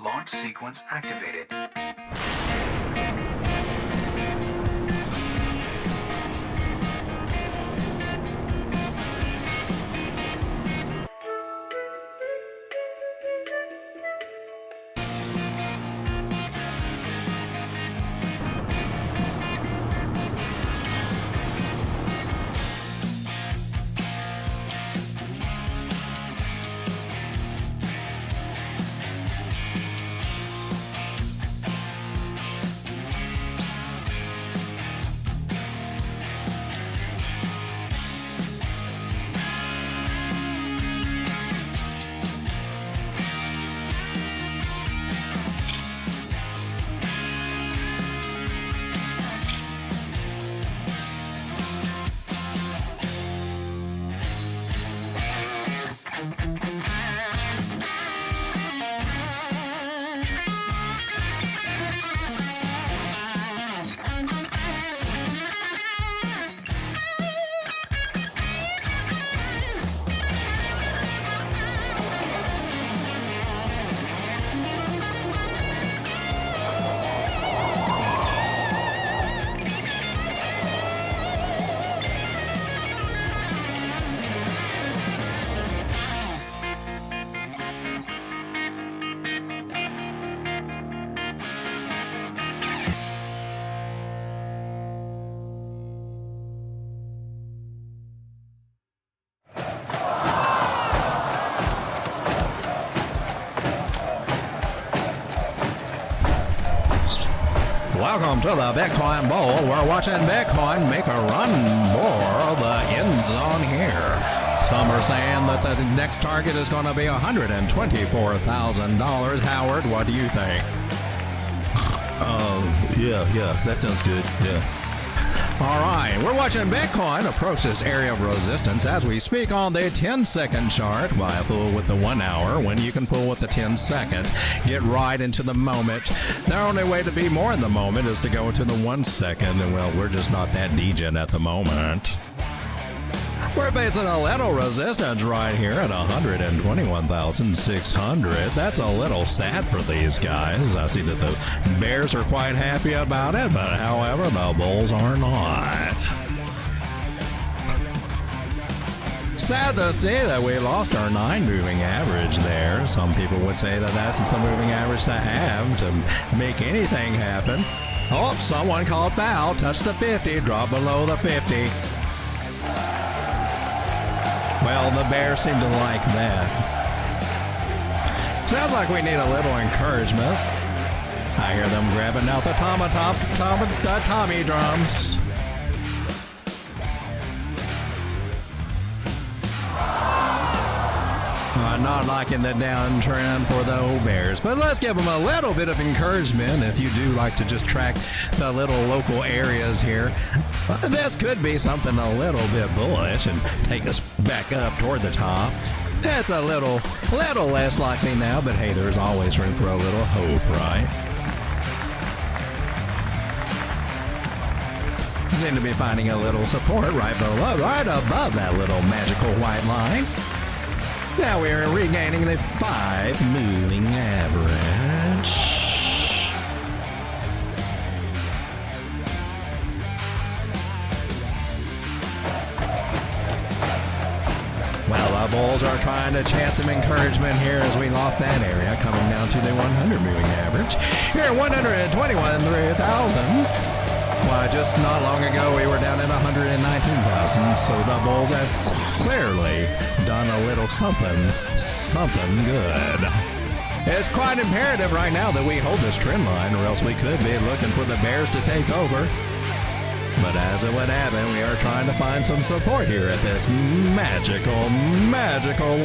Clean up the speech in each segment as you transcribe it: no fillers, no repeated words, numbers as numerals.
Launch sequence activated. Welcome to the Bitcoin Bowl. We're watching Bitcoin make a run for the end zone here. Some are saying that the next target is going to be $124,000. Howard, what do you think? Yeah, that sounds good. Yeah. All right, we're watching Bitcoin approach this area of resistance as we speak on the 10-second chart. Why pull with the 1 hour when you can pull with the 10-second? Get right into the moment. The only way to be more in the moment is to go into the 1 second, and well, we're just not that degen at the moment. We're facing a little resistance right here at 121,600. That's a little sad for these guys. I see that the bears are quite happy about it, but however, the bulls are not. Sad to see that we lost our 9 moving average there. Some people would say that that's the moving average to have to make anything happen. Oh, someone called foul, touched the 50, dropped below the 50. Well, the bears seem to like that. Sounds like we need a little encouragement. I hear them grabbing out the Tommy drums. Not liking the downtrend for the bears, but let's give them a little bit of encouragement if you do like to just track the little local areas here. This could be something a little bit bullish and take us back up toward the top. It's a little less likely now, but hey, there's always room for a little hope, right? Seem to be finding a little support right above that little magical white line. Now we're regaining the 5 moving average. Well, the bulls are trying to chance some encouragement here as we lost that area, coming down to the 100 moving average. Here at 121,000. Why, just not long ago we were down at 119,000, so the bulls have clearly done a little something good. It's quite imperative right now that we hold this trend line, or else we could be looking for the bears to take over. But as it would happen, we are trying to find some support here at this magical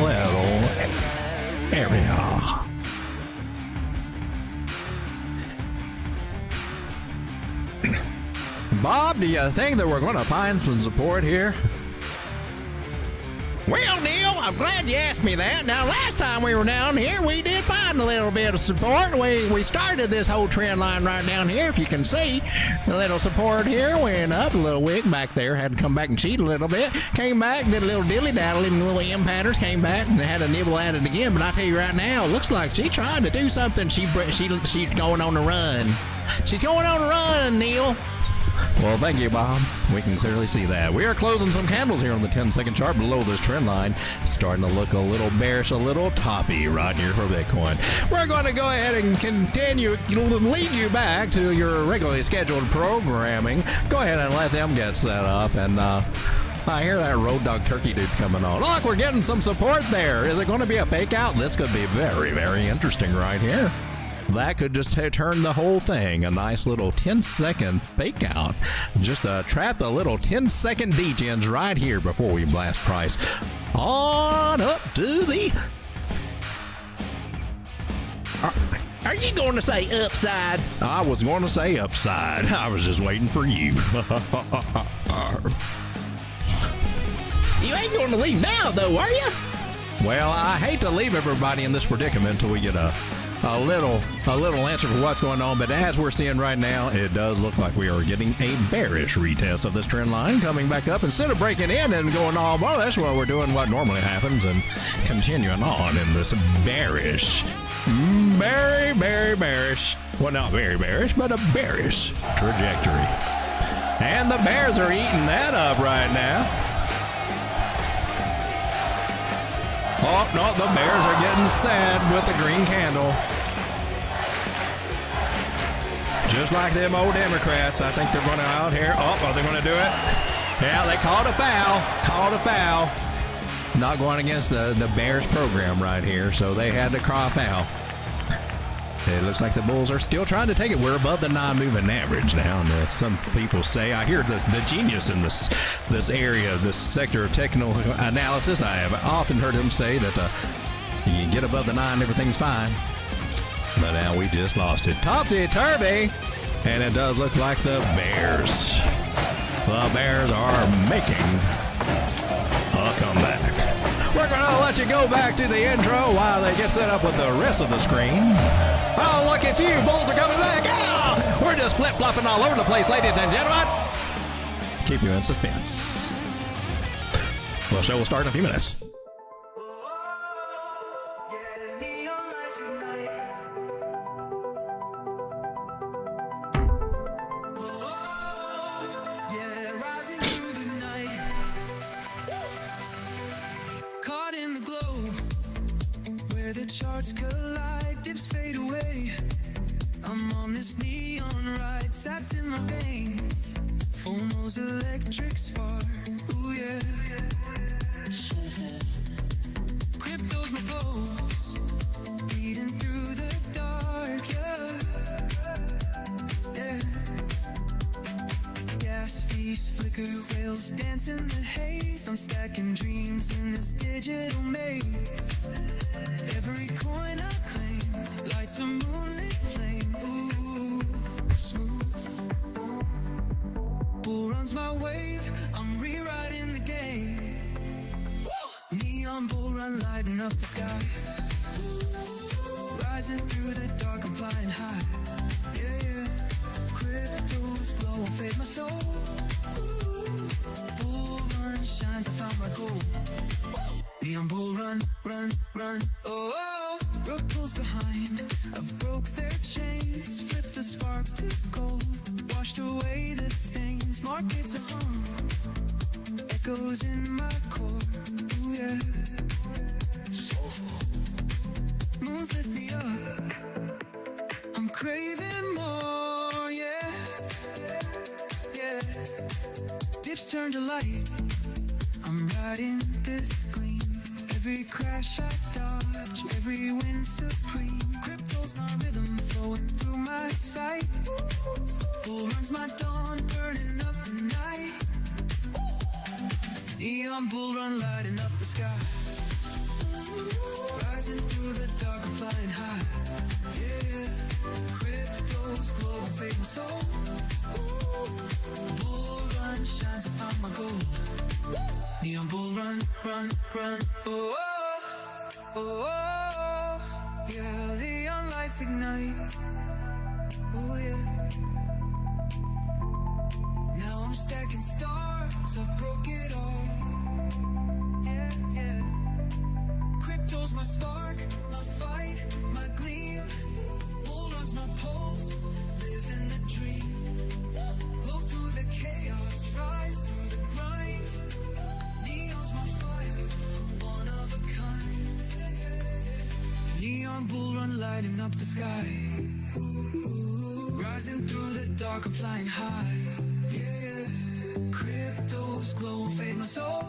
little area. Bob, do you think that we're going to find some support here? Well, Neil, I'm glad you asked me that. Now, last time we were down here, we did find a little bit of support. We started this whole trend line right down here, if you can see. A little support here, went up, a little wick back there, had to come back and cheat a little bit. Came back, did a little dilly-daddle, and little M patterns, came back, and had a nibble at it again. But I tell you right now, it looks like she trying to do something. She's going on the run. She's going on the run, Neil. Well, thank you, Bob. We can clearly see that. We are closing some candles here on the 10-second chart below this trend line. Starting to look a little bearish, a little toppy right here for Bitcoin. We're going to go ahead and continue to lead you back to your regularly scheduled programming. Go ahead and let them get set up. And I hear that Road Dog Turkey dude's coming on. Look, we're getting some support there. Is it going to be a fake out? This could be very, very interesting right here. That could just turn the whole thing a nice little 10-second fake out. Just trap the little 10-second Degens right here before we blast price on up to the... Are you going to say upside? I was going to say upside. I was just waiting for you. You ain't going to leave now, though, are you? Well, I hate to leave everybody in this predicament until we get a little answer for what's going on, but as we're seeing right now, it does look like we are getting a bearish retest of this trend line, coming back up instead of breaking in and going all, well, that's what we're doing, what normally happens, and continuing on in this bearish, very bearish, well, not very bearish, but a bearish trajectory. And the bears are eating that up right now. Oh, no, the bears are getting sad with the green candle. Just like them old Democrats, I think they're going to out here. Oh, are they going to do it? Yeah, they called a foul. Called a foul. Not going against the Bears program right here, so they had to call a foul. It looks like the Bulls are still trying to take it. We're above the non-moving average now. And some people say, I hear the genius in this area, this sector of technical analysis. I have often heard him say that you get above the 9, everything's fine. But now we just lost it. Topsy-turvy. And it does look like the Bears are making a comeback. We're going to let you go back to the intro while they get set up with the rest of the screen. Oh, look at you. Bulls are coming back. Oh, we're just flip-flopping all over the place, ladies and gentlemen. Keep you in suspense. The show will start in a few minutes. Collide, dips fade away. I'm on this neon ride, sats in my veins. FOMO's electric spark, ooh yeah. Crypto's my pulse, beating through the dark, yeah. Gas fees, flicker rails, dance in the haze. I'm stacking dreams in this digital maze. Every coin I claim lights a moonlit flame. Ooh, smooth. Bull runs my wave, I'm rewriting the game. Woo! Neon bull run lighting up the sky. Rising through the dark, I'm flying high. Yeah, yeah. Crypto's glow won't fade my soul. Ooh, bull run shines, I found my goal. Neon bull run, oh, oh. Rope pulls behind, I've broke their chains. Flipped the spark to gold, washed away the stains. Markets are hung, echoes in my core, ooh yeah. Soulful. Moons lift me up, I'm craving more, yeah. Yeah. Dips turn to light, I'm riding this gleam. Every crash I dodge, every win supreme. Crypto's my rhythm flowing through my sight. Bull runs my dawn, burning up the night. Neon bull run lighting up the sky. Rising through the dark, I'm flying high. Yeah, crypto's glow and fade my soul. Bull run shines, I found my goal. Neon bull run, run, run. Oh, oh, oh, oh. Yeah, the young lights ignite. Oh, yeah. Now I'm stacking stars, I've broke it all. Yeah, yeah. Crypto's my spark, my fight, my gleam. Bull runs my pulse, live in the dream. Glow through the chaos, rise through the grind. Neon's my fire, I'm one of a kind. Neon bull run lighting up the sky. Rising through the dark, I'm flying high. Yeah, crypto's glow, fade my soul.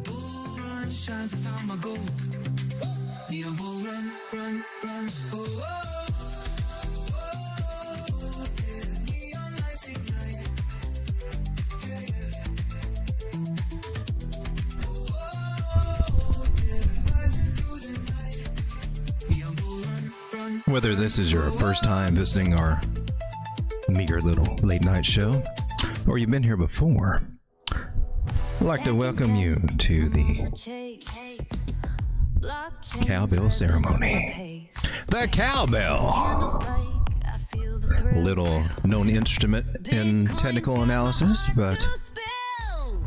Bull run shines, I found my gold. Neon bull run, run, run. Oh, oh, oh, yeah. Neon lights ignite. Yeah, yeah. Oh, oh, yeah. Rising through the night. Neon bull run, run. Whether this is your first time visiting our meager little late night show, or you've been here before, I'd like to welcome you to the cowbell ceremony. The cowbell! Little known instrument in technical analysis, but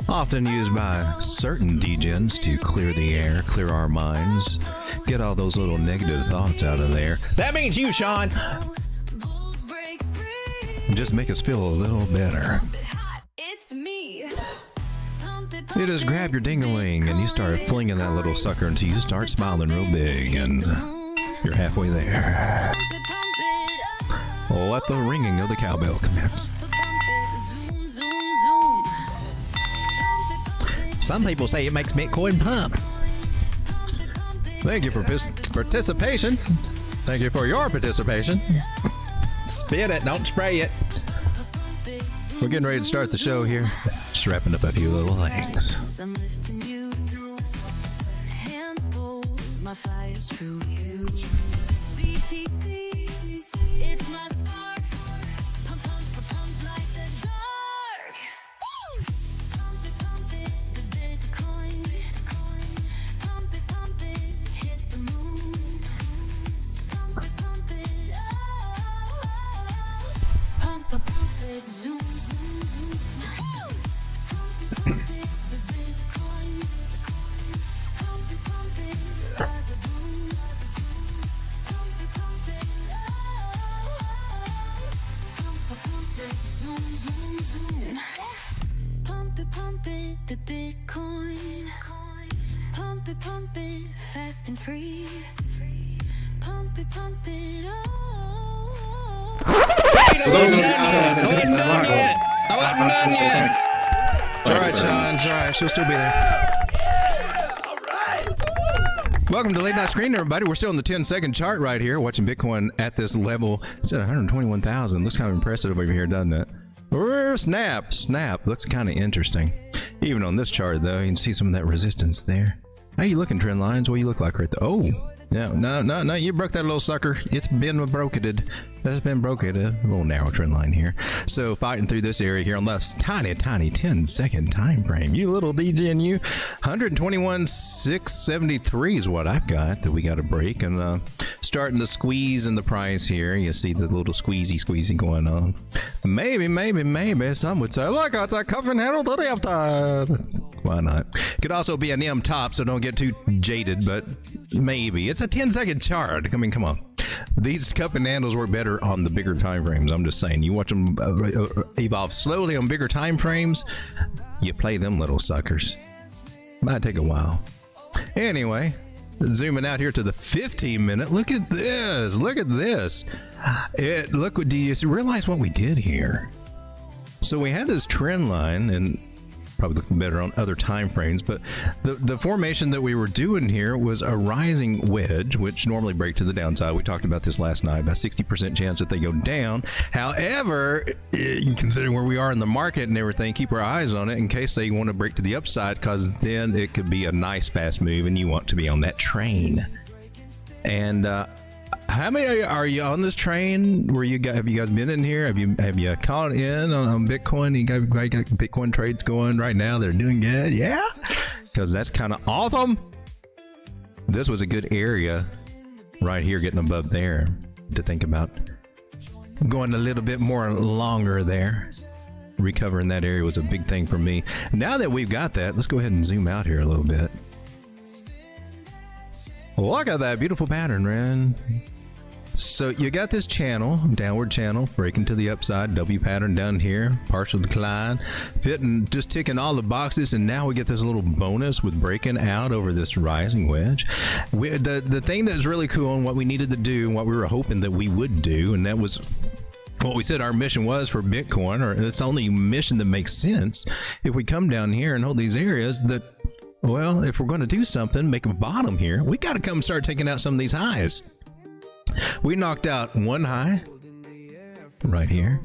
often used by certain Degens to clear the air, clear our minds, get all those little negative thoughts out of there. That means you, Sean! Just make us feel a little better. You just grab your ding-a-ling and you start flinging that little sucker until you start smiling real big, and you're halfway there. Let the ringing of the cowbell commence. Some people say it makes Bitcoin pump. Thank you for participation. Thank you for your participation. Spit it, don't spray it. We're getting ready to start the show here. Just wrapping up a few little things. I'm lifting you. Hands bold, my fire's true. BTC, it's my spark. Pump, pump, pump like the dark. Pump it, the Bitcoin. Pump it, hit the moon. Pump it, oh. Pump it, zoom, zoom, zoom. Pump it, the Bitcoin. Pump it, fast and free. Pump it, oh. It's alright, Sean. It's alright. She'll still be there. Welcome to Late Night Screen, everybody. We're still on the 10-second chart right here, watching Bitcoin at this level. It's at 121,000. Looks kind of impressive over here, doesn't it? Snap. Looks kind of interesting. Even on this chart, though, you can see some of that resistance there. How you looking, trend lines? What you look like right there? Oh, no, you broke that little sucker. It's been broketed. That's been broken. A little narrow trend line here. So fighting through this area here on this tiny 10-second time frame. You little DGen, you 121,673 is what I've got that we got to break, and starting to squeeze in the price here. You see the little squeezy going on. Maybe some would say, look, it's a cup and handle to the upside. Why not? Could also be an M top, so don't get too jaded, but maybe. It's a 10-second chart. I mean, come on. These cup and handles work better on the bigger time frames. I'm just saying, you watch them evolve slowly on bigger time frames, you play them little suckers. Might take a while. Anyway, zooming out here to the 15-minute. Look at this. Do you realize what we did here? So we had this trend line, and probably looking better on other time frames, but the formation that we were doing here was a rising wedge, which normally break to the downside. We talked about this last night, about 60% chance that they go down. However, considering where we are in the market and everything, keep our eyes on it in case they want to break to the upside, because then it could be a nice fast move and you want to be on that train. And How many are you on this train? Have you guys been in here? Have you caught in on Bitcoin? You got Bitcoin trades going right now. They're doing good. Yeah, because that's kind of awesome. This was a good area right here, getting above there to think about. Going a little bit more longer there. Recovering that area was a big thing for me. Now that we've got that, let's go ahead and zoom out here a little bit. Look at that beautiful pattern, man. So you got this channel, downward channel, breaking to the upside, W pattern down here, partial decline, fitting, just ticking all the boxes, and now we get this little bonus with breaking out over this rising wedge. The thing that's really cool and what we needed to do, and what we were hoping that we would do, and that was what we said our mission was for Bitcoin, or it's the only mission that makes sense, if we come down here and hold these areas, that, well, if we're going to do something, make a bottom here, we got to come start taking out some of these highs. We knocked out one high right here.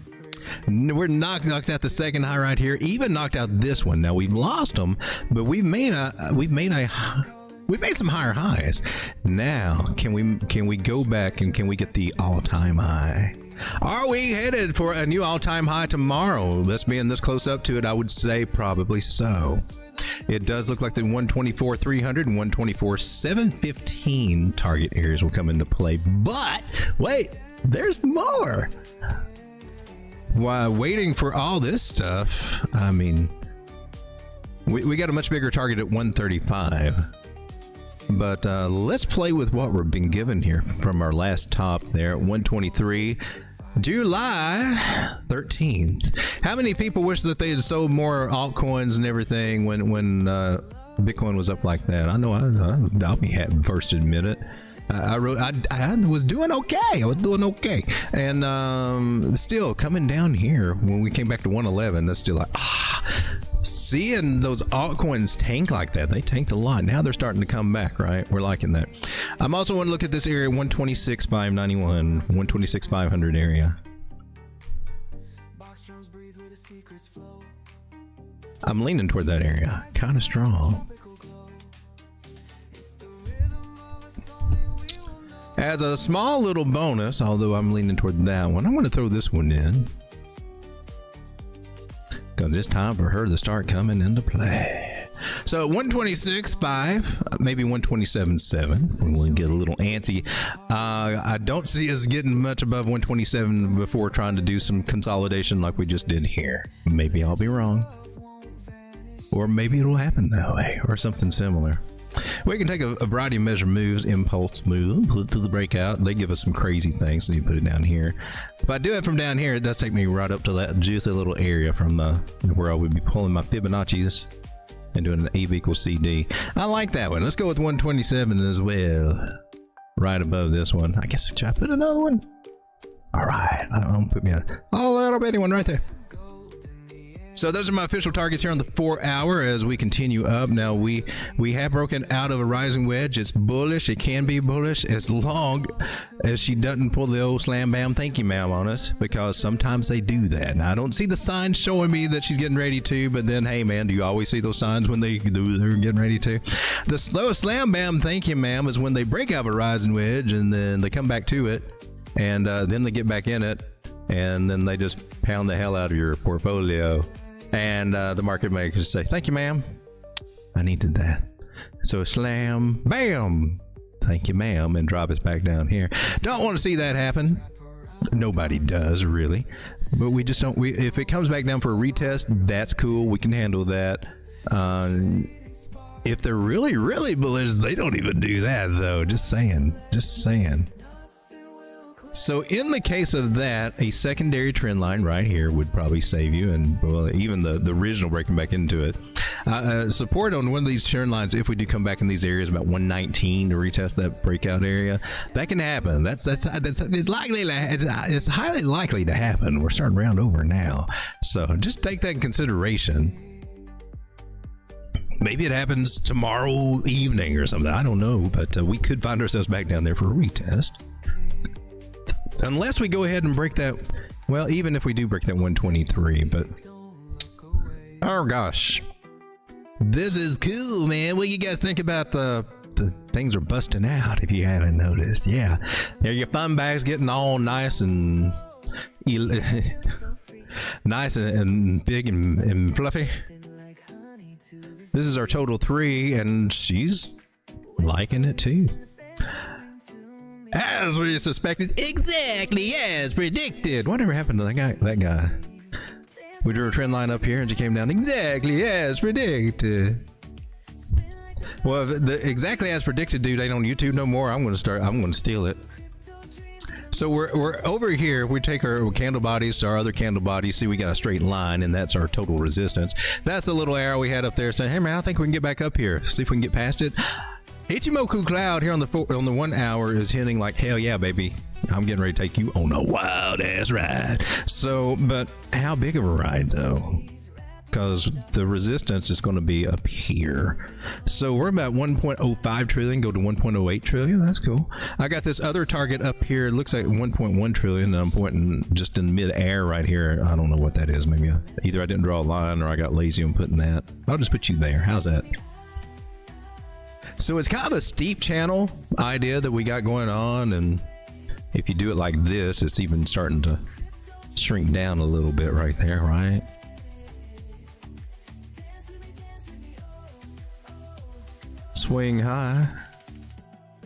We're knocked out the second high right here. Even knocked out this one. Now we've lost them, but we've made some higher highs. Now can we go back and can we get the all-time high? Are we headed for a new all-time high tomorrow? Let's being this close up to it, I would say probably so. It does look like the 124,300 and 124,715 target areas will come into play. But wait, there's more. While waiting for all this stuff, I mean, we got a much bigger target at 135. But let's play with what we're being given here from our last top there at 123. July 13th. How many people wish that they had sold more altcoins and everything when Bitcoin was up like that? I know I'll be happy first to admit it. I was doing okay. And still coming down here when we came back to 111, that's still like, seeing those altcoins tank like that. They tanked a lot. Now they're starting to come back, right? We're liking that. I'm also want to look at this area, 126,591, 126,500 area. I'm leaning toward that area, kind of strong. As a small little bonus, although I'm leaning toward that one, I'm going to throw this one in, because it's time for her to start coming into play. So 126.5, maybe 127.7. We'll get a little antsy. I don't see us getting much above 127 before trying to do some consolidation like we just did here. Maybe I'll be wrong. Or maybe it'll happen that way, or something similar. We can take a variety of measure moves, impulse move, put it to the breakout. They give us some crazy things, so you put it down here. If I do it from down here, it does take me right up to that juicy little area from where I would be pulling my Fibonacci's and doing an AB equals CD. I like that one. Let's go with 127 as well. Right above this one. I guess should I put another one? All right, I'm put me a little bitty one right there. So those are my official targets here on the 4 hour as we continue up. Now we have broken out of a rising wedge. It's bullish. It can be bullish as long as she doesn't pull the old slam bam thank you ma'am on us, because sometimes they do that. Now I don't see the signs showing me that she's getting ready to, but then hey man, do you always see those signs when they're getting ready to? The slow slam bam thank you ma'am is when they break out of a rising wedge and then they come back to it, and then they get back in it, and then they just pound the hell out of your portfolio. And the market makers say, thank you, ma'am. I needed that. So slam, bam, thank you, ma'am, and drop us back down here. Don't want to see that happen. Nobody does, really. But we just don't. If it comes back down for a retest, that's cool. We can handle that. If they're really, really bullish, they don't even do that, though. Just saying. Just saying. So in the case of that, a secondary trend line right here would probably save you, and well, even the original breaking back into it. Support on one of these trend lines, if we do come back in these areas, about 119 to retest that breakout area, that can happen. It's highly likely to happen. We're starting round over now, so just take that in consideration. Maybe it happens tomorrow evening or something. I don't know, but we could find ourselves back down there for a retest. Unless we go ahead and break that, well, even if we do break that 123, but oh gosh, this is cool, man. What do you guys think about the the things are busting out. If you haven't noticed, yeah, there your fun bags getting all nice and nice and big and fluffy. This is our total 3, and she's liking it too. As we suspected, exactly as predicted. Whatever happened to that guy? We drew a trend line up here and she came down exactly as predicted. Well, the exactly as predicted dude ain't on YouTube no more. I'm going to steal it. So we're over here. We take our candle bodies to our other candle bodies. See, we got a straight line, and that's our total resistance. That's the little arrow we had up there saying, hey man, I think we can get back up here. See if we can get past it. Ichimoku Cloud here on the 1 hour is hinting like, hell yeah, baby. I'm getting ready to take you on a wild ass ride. So, but how big of a ride though? Because the resistance is going to be up here. So we're about 1.05 trillion, go to 1.08 trillion. That's cool. I got this other target up here. It looks like 1.1 trillion, and I'm pointing just in mid-air right here. I don't know what that is. Maybe either I didn't draw a line or I got lazy on putting that. I'll just put you there. How's that? So it's kind of a steep channel idea that we got going on, and if you do it like this, it's even starting to shrink down a little bit right there, right? Swing high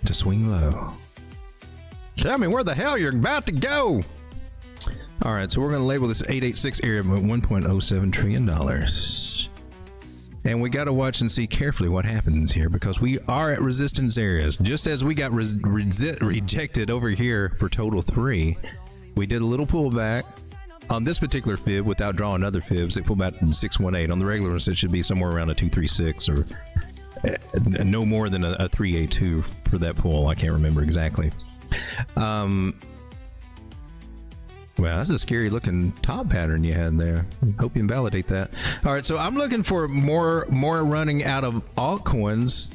to swing low. Tell me where the hell you're about to go. All right, so we're going to label this 886 area at $1.07 trillion. And we got to watch and see carefully what happens here, because we are at resistance areas. Just as we got rejected over here for total 3, we did a little pullback on this particular fib without drawing other fibs. They pulled back to 618. On the regular ones, it should be somewhere around a 236 or no more than a 382 for that pull. I can't remember exactly. Well, that's a scary looking top pattern you had there. Hope you invalidate that. All right, so I'm looking for more running out of altcoins.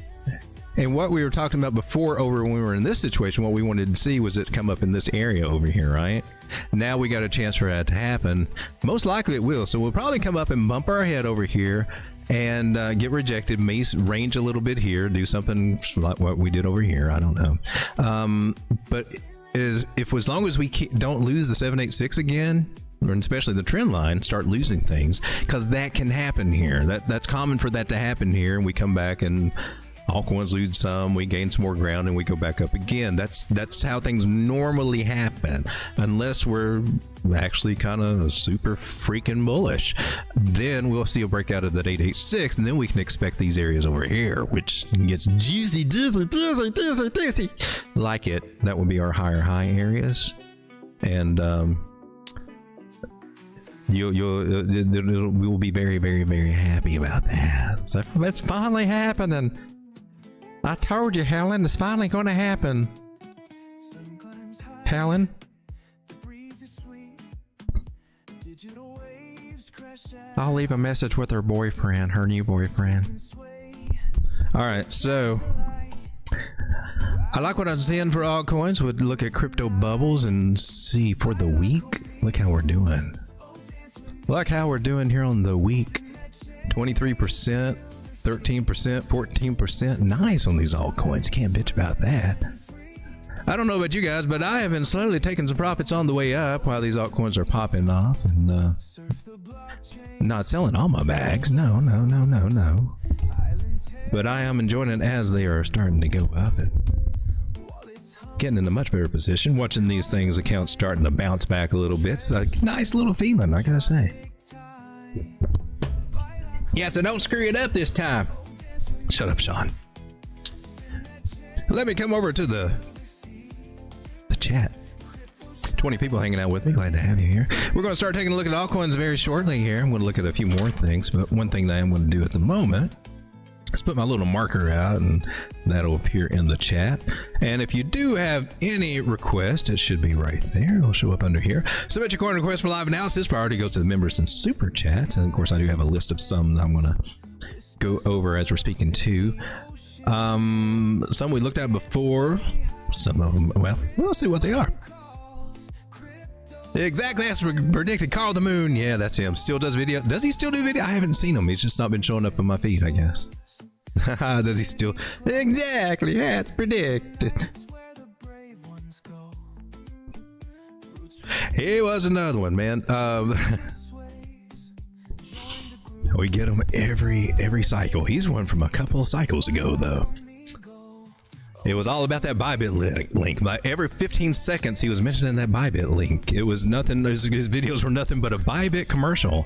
And what we were talking about before over when we were in this situation, what we wanted to see was it come up in this area over here, right? Now we got a chance for that to happen. Most likely it will. So we'll probably come up and bump our head over here and get rejected, may range a little bit here, do something like what we did over here. I don't know. But as long as we don't lose the 786 again, or especially the trend line, start losing things, because that can happen here. That's common for that to happen here, and we come back and altcoins lose some, we gain some more ground, and we go back up again. That's how things normally happen, unless we're actually kind of super freaking bullish. Then we'll see a breakout of that 886, and then we can expect these areas over here, which gets juicy. Like it. That would be our higher high areas, and we'll be very, very, very happy about that. So it's finally happening. I told you, Helen, it's finally going to happen. Helen? I'll leave a message with her boyfriend, her new boyfriend. All right, so I like what I'm seeing for altcoins. We'll look at crypto bubbles and see for the week. Look how we're doing. Look how we're doing here on the week. 23%. 13%, 14%, nice on these altcoins. Can't bitch about that. I don't know about you guys, but I have been slowly taking some profits on the way up while these altcoins are popping off, and not selling all my bags. No. But I am enjoying it as they are starting to go up and getting in a much better position. Watching these things, accounts starting to bounce back a little bit. It's a nice little feeling, I gotta say. Yeah, so don't screw it up this time. Shut up, Sean. Let me come over to the chat. 20 people hanging out with me. Glad to have you here. We're going to start taking a look at altcoins very shortly here. I'm going to look at a few more things, but one thing that I'm going to do at the moment is put my little marker out, and that'll appear in the chat. And if you do have any request, it should be right there. It'll show up under here. Submit your coin request for live analysis. Priority goes to the members and super chats. And of course, I do have a list of some that I'm going to go over as we're speaking to. Some we looked at before. Some of them, well, we'll see what they are. Exactly as predicted. Carl the Moon. Yeah, that's him. Still does video. Does he still do video? I haven't seen him. He's just not been showing up on my feed, I guess. Does he still? Exactly, as predicted. He was another one, man. We get him every cycle. He's one from a couple of cycles ago, though. It was all about that Bybit link. By every 15 seconds, he was mentioning that Bybit link. It was nothing. His videos were nothing but a Bybit commercial.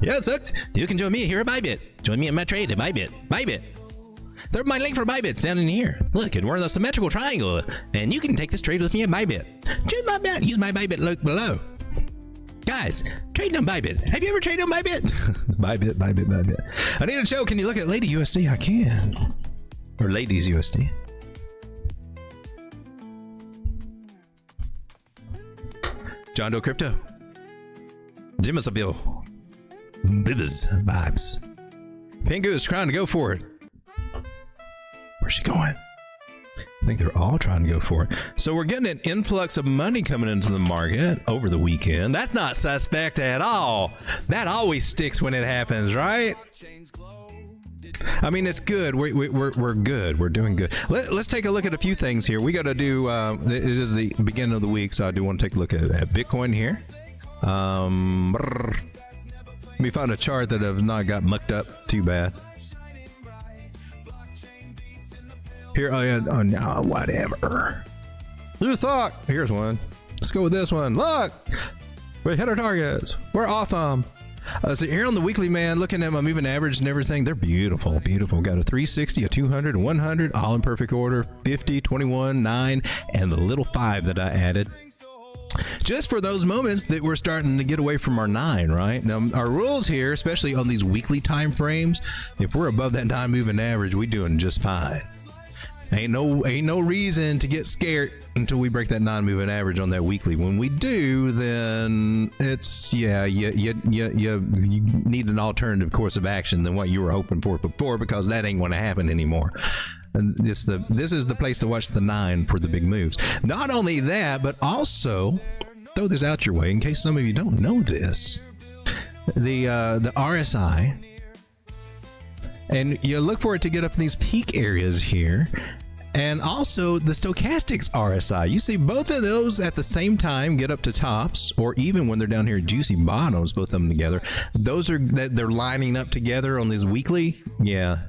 Yes, folks, you can join me here at Bybit. Join me in my trade at Bybit. Bybit. There's my link for Bybit's down in here. Look, and we're in the symmetrical triangle, and you can take this trade with me at Bybit. Join my Bybit. Use my Bybit link below. Guys, trade on Bybit. Have you ever traded on Bybit? Bybit. I need a show. Can you look at Lady USD? I can. Or Ladies USD. John Doe Crypto. Jimmy'sville. Bibbs vibes. Pingu is trying to go for it. Where's she going? I think they're all trying to go for it. So we're getting an influx of money coming into the market over the weekend. That's not suspect at all. That always sticks when it happens, right? I mean, it's good. We're good. We're doing good. Let's take a look at a few things here. We got to do. It is the beginning of the week, so I do want to take a look at Bitcoin here. Let me find a chart that have not got mucked up too bad. Here, oh no, whatever. Who'd have thought? Here's one. Let's go with this one. Look, we hit our targets. We're awesome. So here on the weekly, man, looking at my moving average and everything, they're beautiful, beautiful. Got a 360, a 200, a 100, all in perfect order. 50, 21, 9, and the little 5 that I added. Just for those moments that we're starting to get away from our 9, right? Now, our rules here, especially on these weekly time frames, if we're above that 9 moving average, we're doing just fine. Ain't no reason to get scared until we break that 9 moving average on that weekly. When we do, then it's you need an alternative course of action than what you were hoping for before, because that ain't going to happen anymore. And this is the place to watch the 9 for the big moves. Not only that, but also throw this out your way in case some of you don't know this. The RSI. And you look for it to get up in these peak areas here. And also the stochastics RSI. You see both of those at the same time get up to tops, or even when they're down here juicy bottoms, both of them together. Those are that they're lining up together on this weekly. Yeah,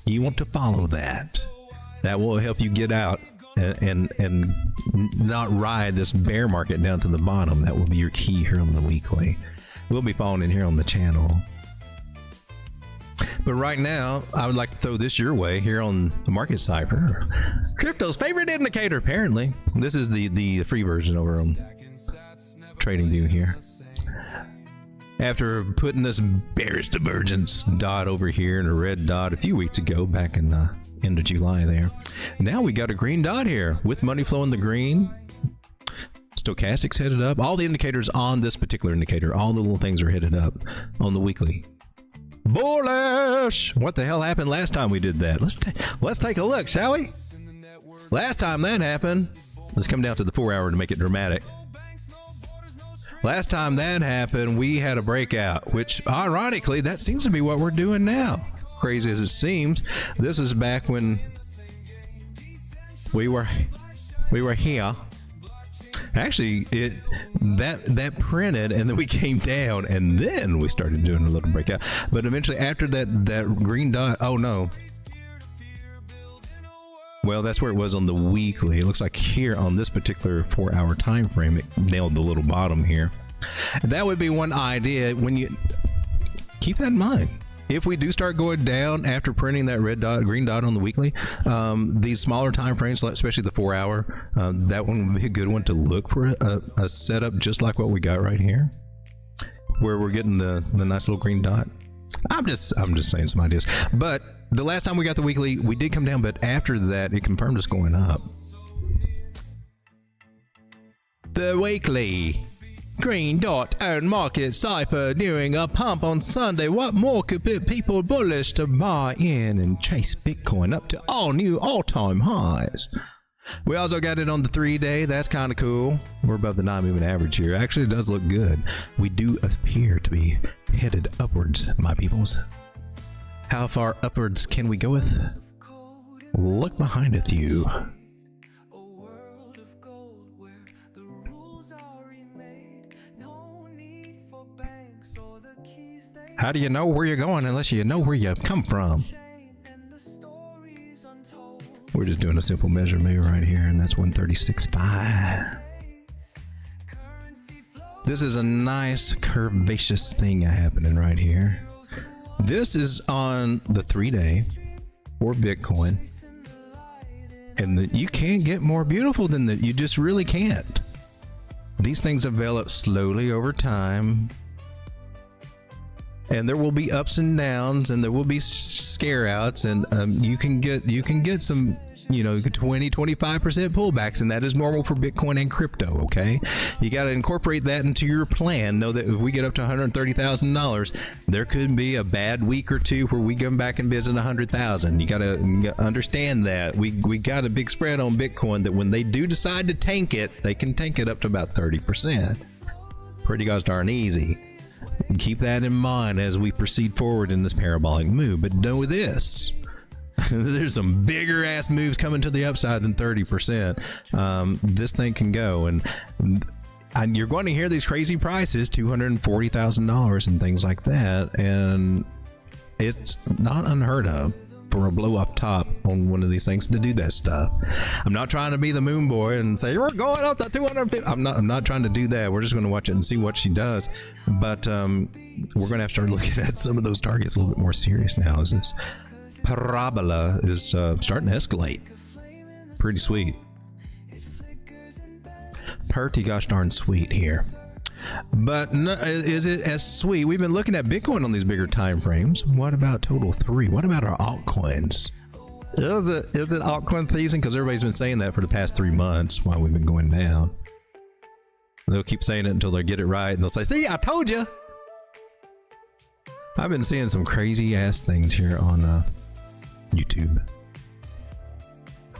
you want to follow that. That will help you get out and not ride this bear market down to the bottom. That will be your key here on the weekly. We'll be following in here on the channel. But right now, I would like to throw this your way here on the Market Cipher. Crypto's favorite indicator, apparently. This is the free version over on TradingView here. After putting this bearish divergence dot over here and a red dot a few weeks ago, back in the end of July there. Now we got a green dot here with money flow in the green. Stochastics headed up. All the indicators on this particular indicator, all the little things are headed up on the weekly. Bullish! What the hell happened last time we did that? Let's take a look, shall we? Last time that happened, let's come down to the 4 hour to make it dramatic. Last time that happened, we had a breakout, which ironically, that seems to be what we're doing now. Crazy as it seems, this is back when we were here. Actually, that printed, and then we came down, and then we started doing a little breakout. But eventually, after that green dot, oh no. Well, that's where it was on the weekly. It looks like here on this particular 4 hour time frame, it nailed the little bottom here. That would be one idea. When you keep that in mind. If we do start going down after printing that red dot, green dot on the weekly, these smaller time frames, especially the 4 hour, that one would be a good one to look for a setup just like what we got right here, where we're getting the nice little green dot. I'm just saying some ideas. But the last time we got the weekly, we did come down, but after that, it confirmed us going up. The weekly. Green dot on Market Cipher doing a pump on Sunday. What more could be people bullish to buy in and chase Bitcoin up to all new all-time highs? We also got it on the 3-day. That's kind of cool. We're above the 9 moving average here. Actually, it does look good. We do appear to be headed upwards, my peoples. How far upwards can we go with? Look behind at you. A world of gold where the rules are remade. No need for banks or the keys they How do you know where you're going unless you know where you come from? chain and the stories untold. We're just doing a simple measure move right here, and that's 136.5. Currency flow This is a nice curvaceous thing happening right here. This is on the 3-day for Bitcoin. And you can't get more beautiful than that. You just really can't. These things develop slowly over time. And there will be ups and downs, and there will be scare outs, and you can get some, you know, 20-25% pullbacks, and that is normal for Bitcoin and crypto. Okay, you got to incorporate that into your plan. Know that if we get up to $130,000, there could be a bad week or two where we come back and visit 100,000. You got to understand that we got a big spread on Bitcoin. That when they do decide to tank it, they can tank it up to about 30%. Pretty gosh darn easy. Keep that in mind as we proceed forward in this parabolic move. But know this. There's some bigger ass moves coming to the upside than 30%. This thing can go, and you're going to hear these crazy prices, $240,000 and things like that, and it's not unheard of for a blow off top on one of these things to do that stuff. I'm not trying to be the moon boy and say we're going up to 250. I'm not trying to do that. We're just going to watch it and see what she does. But we're going to have to start looking at some of those targets a little bit more serious now, as this parabola is starting to escalate. Pretty sweet. Pretty gosh darn sweet here. But no, is it as sweet? We've been looking at Bitcoin on these bigger time frames. What about total 3? What about our altcoins? Is it altcoin season? Because everybody's been saying that for the past 3 months while we've been going down. They'll keep saying it until they get it right, and they'll say, "See, I told you." I've been seeing some crazy ass things here on YouTube.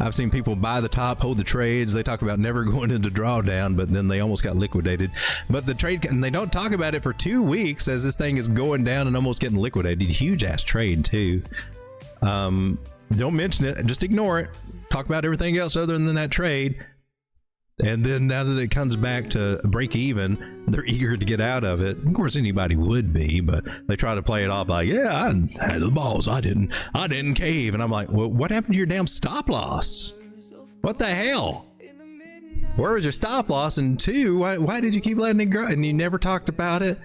I've seen people buy the top, hold the trades. They talk about never going into drawdown, but then they almost got liquidated. But the trade, and they don't talk about it for 2 weeks as this thing is going down and almost getting liquidated. Huge ass trade too. Don't mention it, just ignore it. Talk about everything else other than that trade. And then now that it comes back to break even, they're eager to get out of it. Of course, anybody would be, but they try to play it off like, "Yeah, I had the balls. I didn't cave." And I'm like, "Well, what happened to your damn stop loss? What the hell? Where was your stop loss? And 2, why did you keep letting it grow? And you never talked about it.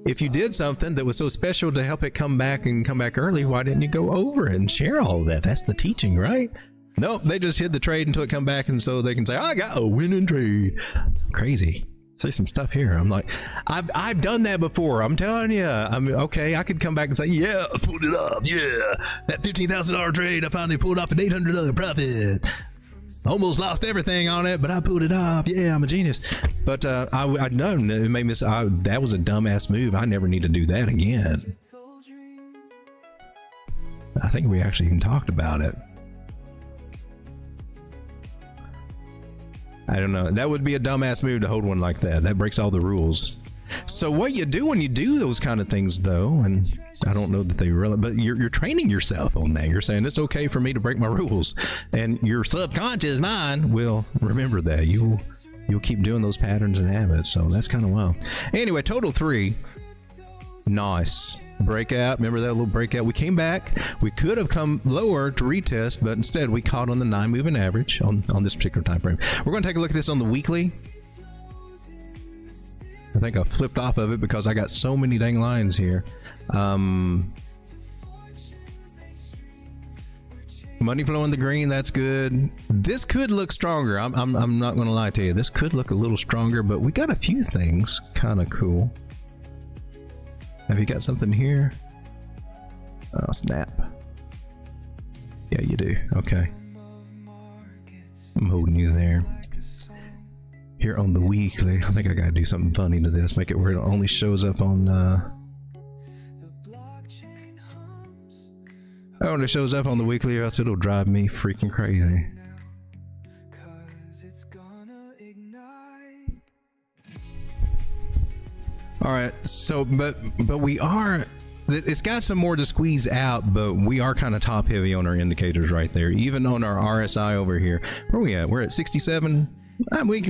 If you did something that was so special to help it come back and come back early, why didn't you go over it and share all of that? That's the teaching, right?" Nope, they just hid the trade until it come back, and so they can say, "I got a winning trade." Crazy. Say some stuff here. I'm like, I've done that before. I'm telling you. I'm okay. I could come back and say, "Yeah, I pulled it up. Yeah, that $15,000 trade, I finally pulled off an $800 profit. Almost lost everything on it, but I pulled it off. Yeah, I'm a genius." But I know it made me. That was a dumbass move. I never need to do that again. I think we actually even talked about it. I don't know. That would be a dumbass move to hold one like that. That breaks all the rules. So what you do when you do those kind of things, though, and I don't know that they really, but you're training yourself on that. You're saying it's okay for me to break my rules, and your subconscious mind will remember that. You'll keep doing those patterns and habits. So that's kind of wild. Anyway, total 3. Nice breakout. Remember that little breakout? We came back. We could have come lower to retest, but instead we caught on the 9 moving average on this particular time frame. We're going to take a look at this on the weekly. I think I flipped off of it because I got so many dang lines here. Money flow in the green, that's good. This could look stronger. I'm not going to lie to you. This could look a little stronger, but we got a few things kind of cool. Have you got something here? Oh, snap. Yeah, you do. Okay. I'm holding you there. Here on the weekly, I think I gotta do something funny to this. Make it where it only shows up on, oh, and it shows up on the weekly, or else it'll drive me freaking crazy. All right, so but we are it's got some more to squeeze out, but we are kind of top heavy on our indicators right there. Even on our RSI over here, where we at? We're at 67. We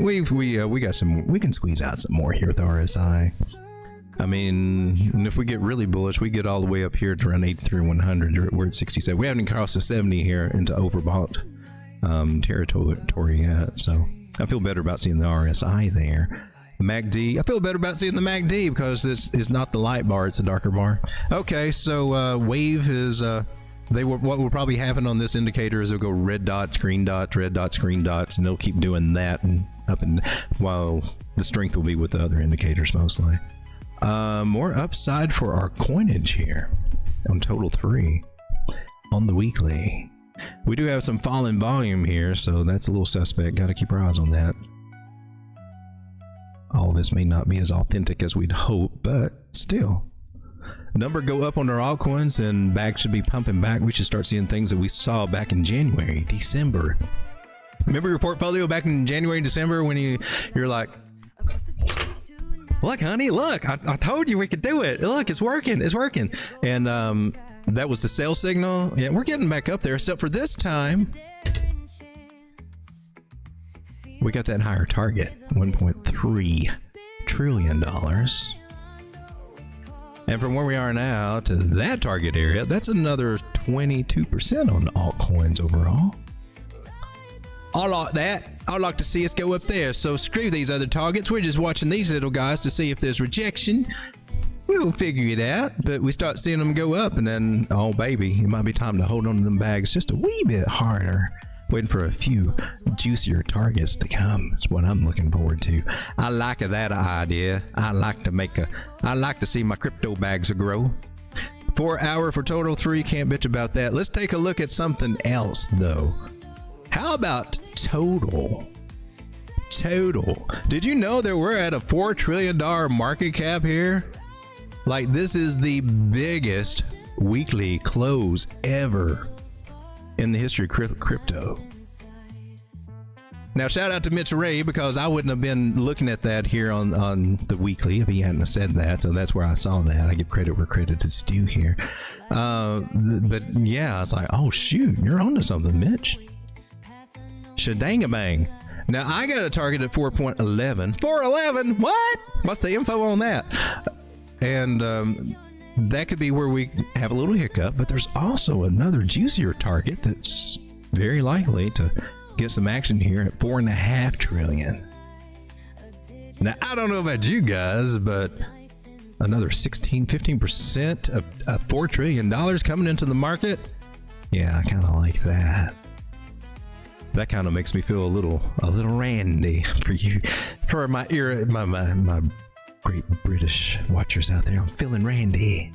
got some. We can squeeze out some more here with the RSI. I mean, and if we get really bullish, we get all the way up here to around 83, 100. We're at 67. We haven't crossed the 70 here into overbought territory yet. So I feel better about seeing the RSI there. MACD. I feel better about seeing the MACD because this is not the light bar; it's a darker bar. Okay, so wave is. What will probably happen on this indicator is they'll go red dots, green dots, red dots, green dots, and they'll keep doing that and up and while the strength will be with the other indicators mostly. More upside for our coinage here on total 3 on the weekly. We do have some fall in volume here, so that's a little suspect. Got to keep our eyes on that. All of this may not be as authentic as we'd hope, but still. Number go up on our altcoins, and back should be pumping back. We should start seeing things that we saw back in January, December. Remember your portfolio back in January and December when you're like, look, honey, look, I told you we could do it. Look, it's working, it's working. And that was the sell signal. Yeah, we're getting back up there, except for this time, we got that higher target, $1.3 trillion. And from where we are now to that target area, that's another 22% on altcoins overall. I like that. I'd like to see us go up there. So screw these other targets. We're just watching these little guys to see if there's rejection. We'll figure it out. But we start seeing them go up, and then, oh baby, it might be time to hold on to them bags just a wee bit harder. Waiting for a few juicier targets to come is what I'm looking forward to. I like that idea. I like to see my crypto bags grow. 4 hour for total 3, can't bitch about that. Let's take a look at something else though. How about total? Total. Did you know that we're at a $4 trillion market cap here? Like, this is the biggest weekly close ever in the history of crypto. Now, shout out to Mitch Ray, because I wouldn't have been looking at that here on the weekly if he hadn't said that. So that's where I saw that. I give credit where credit is due here. But yeah, it's like, oh shoot, you're onto something, Mitch. Shadangabang. Now I got a target at 4.11. 411? What? What's the info on that? And that could be where we have a little hiccup, but there's also another juicier target that's very likely to get some action here at 4.5 trillion. Now, I don't know about you guys, but another 15% of $4 trillion coming into the market. Yeah, I kind of like that. That kind of makes me feel a little randy for you, for my great British watchers out there. I'm feeling randy.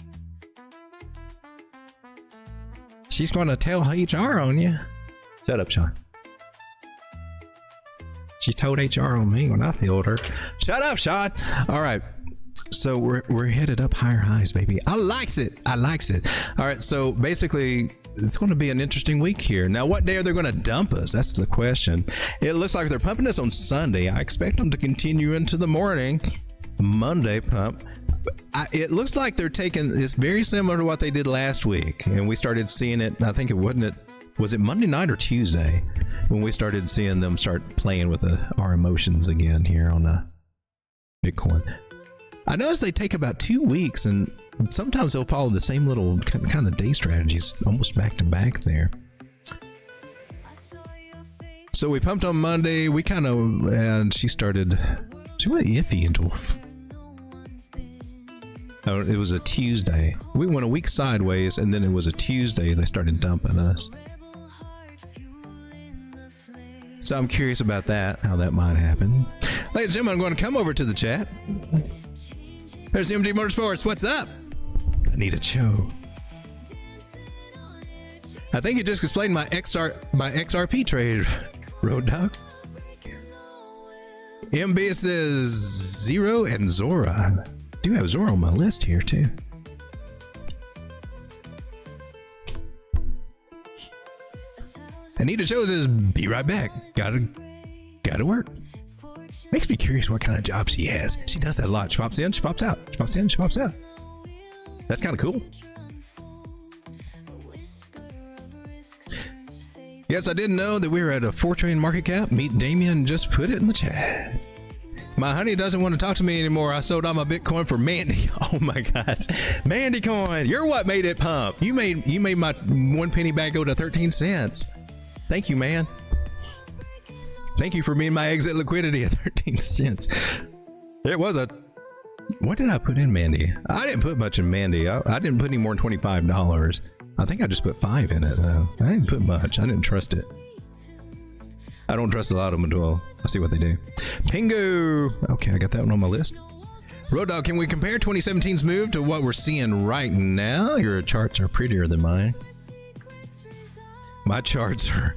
She's going to tell HR on you. Shut up, Sean. She told HR on me when I filled her. Shut up, Sean. All right. So we're headed up higher highs, baby. I likes it. I likes it. All right. So basically, it's going to be an interesting week here. Now, what day are they going to dump us? That's the question. It looks like they're pumping us on Sunday. I expect them to continue into the morning. Monday pump. It looks like they're taking, it's very similar to what they did last week, and we started seeing it. I think was it Monday night or Tuesday when we started seeing them start playing with our emotions again here on Bitcoin. I noticed they take about 2 weeks, and sometimes they'll follow the same little kind of day strategies almost back to back there. So we pumped on Monday. We kind of, and she went iffy until, oh, it was a Tuesday. We went a week sideways, and then it was a Tuesday they started dumping us. So I'm curious about that, how that might happen. Ladies and gentlemen, I'm going to come over to the chat. There's MG Motorsports. What's up? I need a show. I think you just explained my XRP trade, Road Dog. MB says Zero and Zora. I do have Zora on my list here too. Anita Joe says, be right back. Gotta work. Makes me curious what kind of job she has. She does that a lot. She pops in, she pops out. She pops in, she pops out. That's kind of cool. Yes, I didn't know that we were at a 4 trillion market cap. Meet Damien, just put it in the chat. My honey doesn't want to talk to me anymore. I sold all my Bitcoin for Mandy. Oh my gosh. Mandy coin. You're what made it pump. You made my 1 penny bag go to 13 cents. Thank you, man. Thank you for being my exit liquidity at 13 cents. It was a... What did I put in Mandy? I didn't put much in Mandy. I didn't put any more than $25. I think I just put 5 in it though. I didn't put much. I didn't trust it. I don't trust a lot of them until I see what they do. Pingu. Okay, I got that one on my list. Road Dog, can we compare 2017's move to what we're seeing right now? Your charts are prettier than mine. My charts are...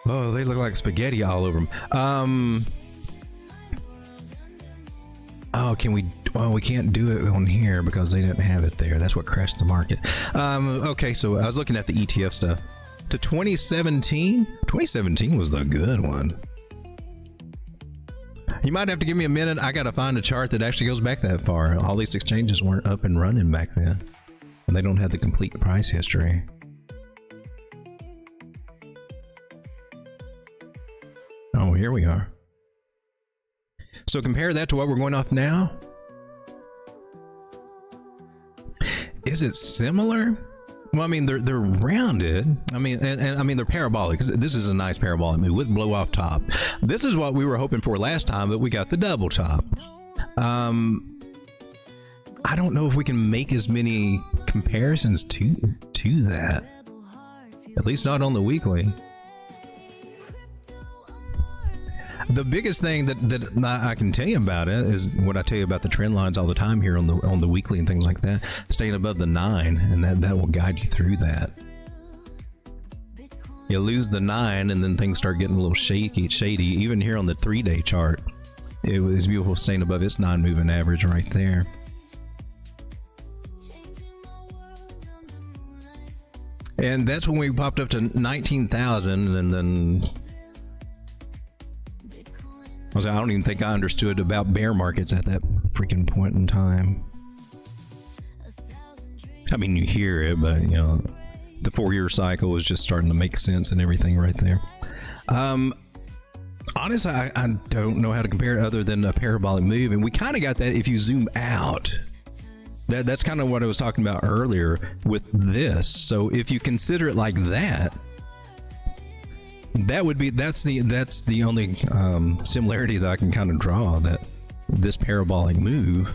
Oh, they look like spaghetti all over them. Oh, can we... Well, we can't do it on here because they didn't have it there. That's what crashed the market. Okay, so I was looking at the ETF stuff. To 2017? 2017 was the good one. You might have to give me a minute. I got to find a chart that actually goes back that far. All these exchanges weren't up and running back then. And they don't have the complete price history. Oh, here we are. So compare that to what we're going off now. Is it similar? Well, I mean, they're rounded. I mean, and I mean, they're parabolic. This is a nice parabolic move with blow off top. This is what we were hoping for last time, but we got the double top. I don't know if we can make as many comparisons to that. At least not on the weekly. The biggest thing that I can tell you about it is what I tell you about the trend lines all the time here on the weekly and things like that. Staying above the 9, and that will guide you through that. You lose the 9, and then things start getting a little shady. Even here on the 3-day chart, it was beautiful staying above its 9 moving average right there. And that's when we popped up to 19,000, and then I don't even think I understood about bear markets at that freaking point in time. I mean, you hear it, but you know, the 4-year cycle was just starting to make sense and everything right there. Honestly, I don't know how to compare it other than a parabolic move, and we kind of got that if you zoom out. That's kind of what I was talking about earlier with this. So if you consider it like that, that's the only similarity that I can kind of draw, that this parabolic move.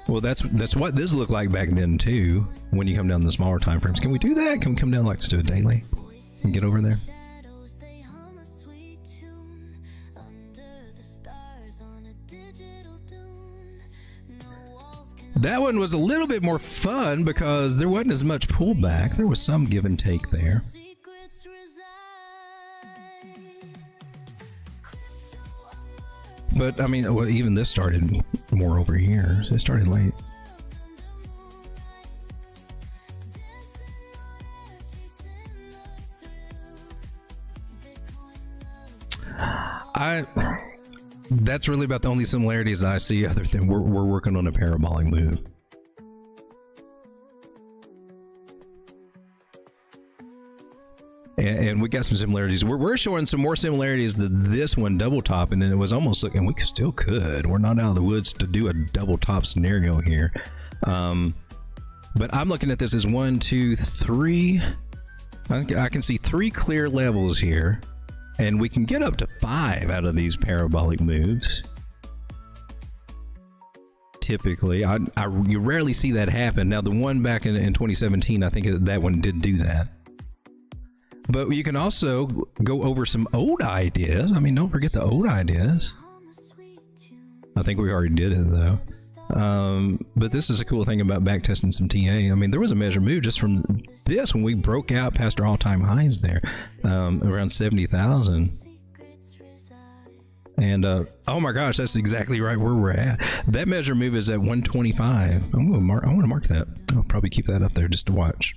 Well, that's what this looked like back then too, when you come down the smaller time frames. Can we do that? Can we come down like to a daily and get over there? That one was a little bit more fun because there wasn't as much pullback. There was some give and take there. But I mean, well, even this started more over here. It started late. That's really about the only similarities I see, other than we're working on a parabolic move. And we got some similarities. We're showing some more similarities to this one, double top, and then it was almost looking, we still could. We're not out of the woods to do a double top scenario here. But I'm looking at this as 1, 2, 3. I can see 3 clear levels here, and we can get up to 5 out of these parabolic moves. Typically, you rarely see that happen. Now, the one back in 2017, I think that one did do that. But you can also go over some old ideas. I mean, don't forget the old ideas. I think we already did it though. But this is a cool thing about back testing some TA. I mean, there was a measure move just from this when we broke out past our all-time highs there, around 70,000. And oh my gosh, that's exactly right where we're at. That measure move is at 125. I want to mark that. I'll probably keep that up there just to watch.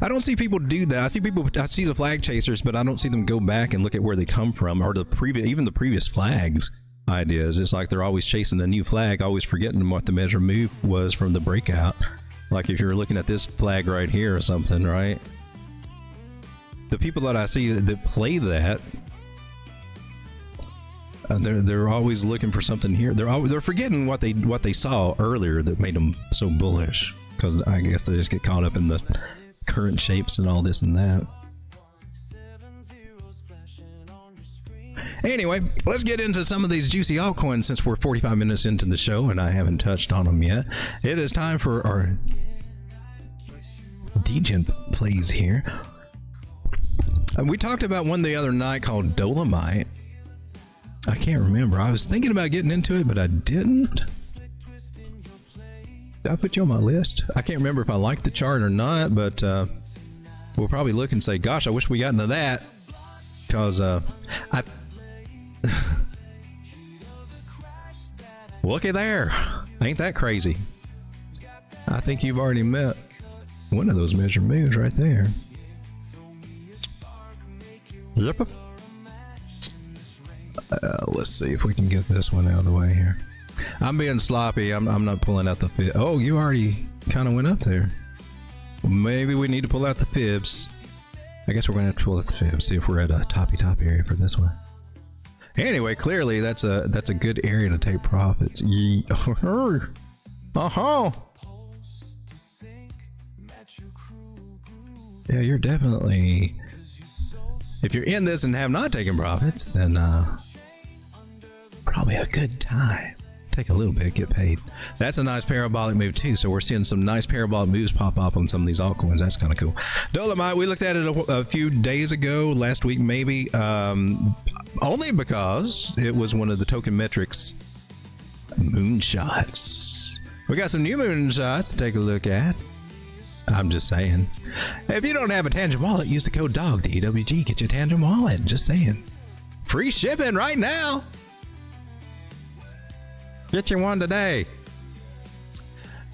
I don't see people do that. I see the flag chasers, but I don't see them go back and look at where they come from, or even the previous flags ideas. It's like they're always chasing a new flag, always forgetting what the measure move was from the breakout. Like if you're looking at this flag right here or something, right? The people that I see that play that, they're always looking for something here. They're forgetting what they saw earlier that made them so bullish, because I guess they just get caught up in the current shapes and all this and that. Anyway, let's get into some of these juicy altcoins since we're 45 minutes into the show and I haven't touched on them yet. It is time for our Degen plays here. We talked about one the other night called Dolomite. I can't remember. I was thinking about getting into it, but I didn't. Did I put you on my list? I can't remember if I liked the chart or not, but we'll probably look and say, gosh, I wish we got into that, because looky there. Ain't that crazy? I think you've already met one of those measure moves right there. Yep. Let's see if we can get this one out of the way here. I'm being sloppy. I'm not pulling out the fib. Oh, you already kind of went up there. Maybe we need to pull out the fibs. I guess we're going to have to pull out the fibs. See if we're at a top area for this one. Anyway, clearly that's a good area to take profits. Yeah, you're definitely. If you're in this and have not taken profits, then probably a good time. Take a little bit, get paid. That's a nice parabolic move too. So we're seeing some nice parabolic moves pop up on some of these altcoins. That's kind of cool. Dolomite, we looked at it a few days ago, last week maybe, only because it was one of the Tokenmetrics moonshots. We got some new moonshots to take a look at. I'm just saying. If you don't have a Tangem wallet, use the code DOG, DWG, get your Tangem wallet. Just saying. Free shipping right now. Get you one today.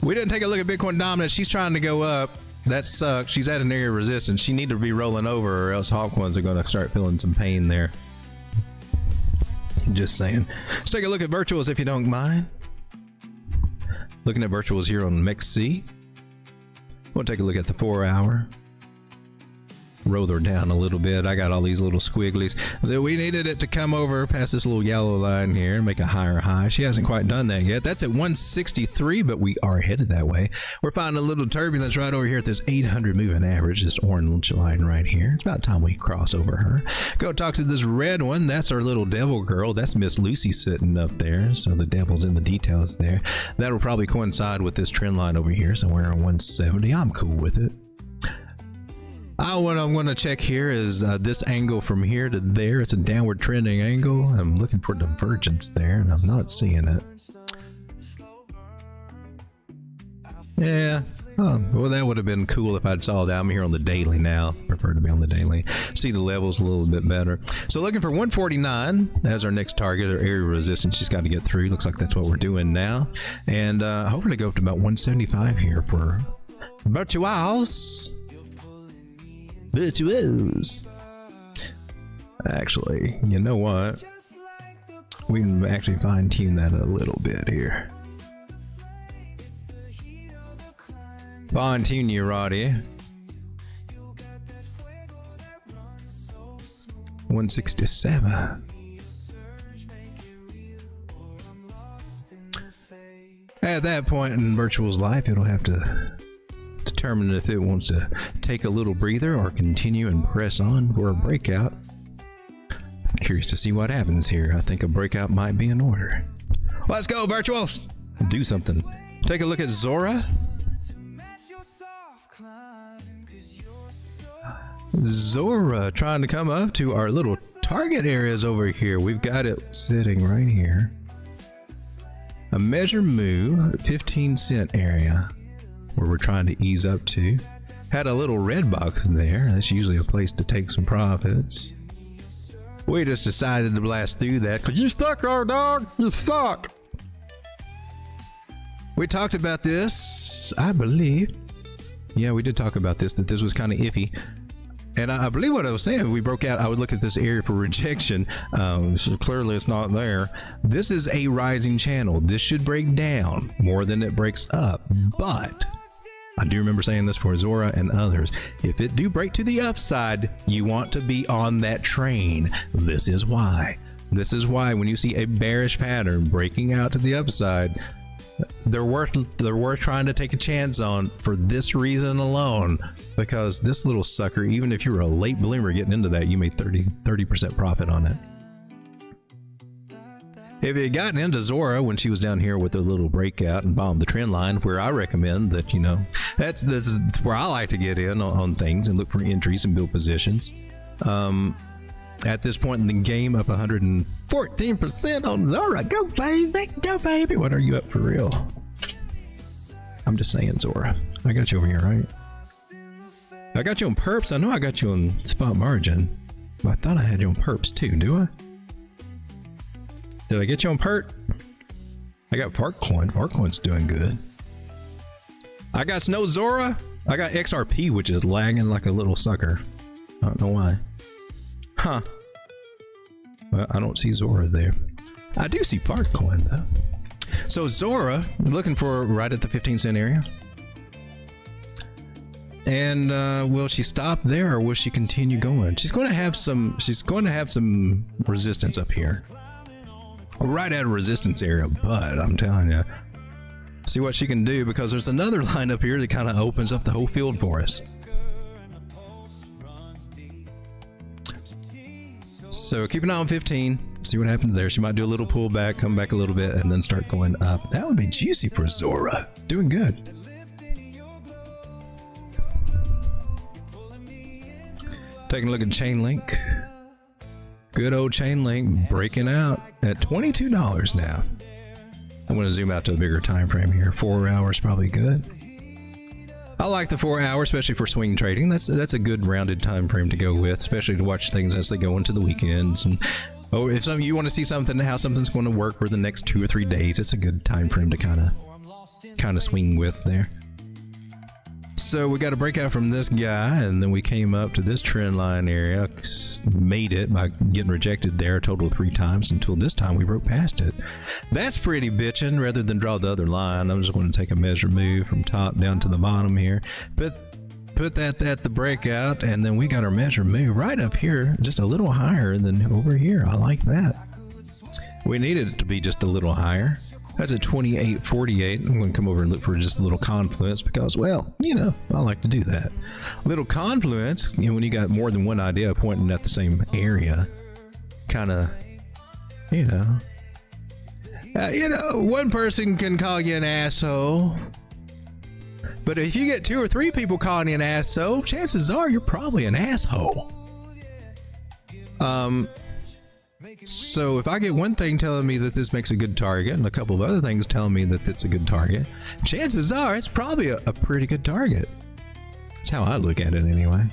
We didn't take a look at Bitcoin dominance. She's trying to go up. That sucks. She's at an area of resistance. She need to be rolling over, or else altcoins are going to start feeling some pain there. Just saying. Let's take a look at virtuals if you don't mind. Looking at virtuals here on MXC. We'll take a look at the 4 hour. Roll her down a little bit. I got all these little squigglies. We needed it to come over past this little yellow line here and make a higher high. She hasn't quite done that yet. That's at 163, but we are headed that way. We're finding a little turbulence right over here at this 800 moving average, this orange line right here. It's about time we cross over her. Go talk to this red one. That's our little devil girl. That's Miss Lucy sitting up there. So the devil's in the details there. That'll probably coincide with this trend line over here, somewhere around 170. I'm cool with it. What I'm going to check here is this angle from here to there. It's a downward trending angle. I'm looking for divergence there, and I'm not seeing it. Yeah. Oh, well, that would have been cool if I'd saw that. I'm here on the daily now. Prefer to be on the daily. See the levels a little bit better. So looking for 149 as our next target, or area of resistance she's got to get through. Looks like that's what we're doing now. And hoping to go up to about 175 here for virtuals. Virtuos. Actually, you know what? We can actually fine-tune that a little bit here. Fine-tune you, Roddy. 167. At that point in Virtual's life, it'll have to determine if it wants to take a little breather or continue and press on for a breakout. I'm curious to see what happens here. I think a breakout might be in order. Let's go, Virtuals! Do something. Take a look at Zora. Zora trying to come up to our little target areas over here. We've got it sitting right here. A measure move, 15-cent area, where we're trying to ease up to. Had a little red box there. That's usually a place to take some profits. We just decided to blast through that because you suck, our dog. You suck. We talked about this, I believe, Yeah, we did talk about this, that this was kind of iffy. And I believe what I was saying, we broke out, I would look at this area for rejection. So clearly it's not there. This is a rising channel. This should break down more than it breaks up. But I do remember saying this for Zora and others. If it do break to the upside, you want to be on that train. This is why. This is why when you see a bearish pattern breaking out to the upside, they're worth trying to take a chance on for this reason alone, because this little sucker, even if you were a late bloomer getting into that, you made 30% profit on it. If you had gotten into Zora when she was down here with a little breakout and bombed the trend line, where I recommend that, you know, this is where I like to get in on things and look for entries and build positions. At this point in the game, up 114% on Zora. Go baby, go baby. What are you up for real? I'm just saying, Zora. I got you over here, right? I got you on perps. I know I got you on spot margin. I thought I had you on perps too. Do I? Did I get you on perp? I got Farcoin. Farcoin's doing good. I got no Zora. I got XRP, which is lagging like a little sucker. I don't know why. Huh. Well, I don't see Zora there. I do see Farcoin though. So Zora, looking for right at the 15-cent area. And will she stop there or will she continue going? She's going to have some resistance up here. Right at a resistance area, but I'm telling you, see what she can do, because there's another line up here that kind of opens up the whole field for us. So keep an eye on 15, see what happens there. She might do a little pullback, come back a little bit, and then start going up. That would be juicy for Zora. Doing good. Taking a look at Chainlink. Good old Chainlink breaking out at $22 now. I'm going to zoom out to a bigger time frame here. 4 hours probably good. I like the 4 hour, especially for swing trading. That's a good rounded time frame to go with, especially to watch things as they go into the weekends. And if you want to see something, how something's going to work for the next 2 or 3 days, it's a good time frame to kind of swing with there. So we got a breakout from this guy, and then we came up to this trend line area, made it by getting rejected there a total of 3 times until this time we broke past it. That's pretty bitchin'. Rather than draw the other line, I'm just going to take a measure move from top down to the bottom here. But put that at the breakout, and then we got our measure move right up here, just a little higher than over here. I like that. We needed it to be just a little higher. That's at 28.48. I'm going to come over and look for just a little confluence because, well, you know, I like to do that. A little confluence, you know, when you got more than one idea pointing at the same area, kind of, you know, one person can call you an asshole, but if you get 2 or 3 people calling you an asshole, chances are you're probably an asshole. So if I get one thing telling me that this makes a good target and a couple of other things telling me that it's a good target, chances are it's probably a pretty good target. That's how I look at it anyway.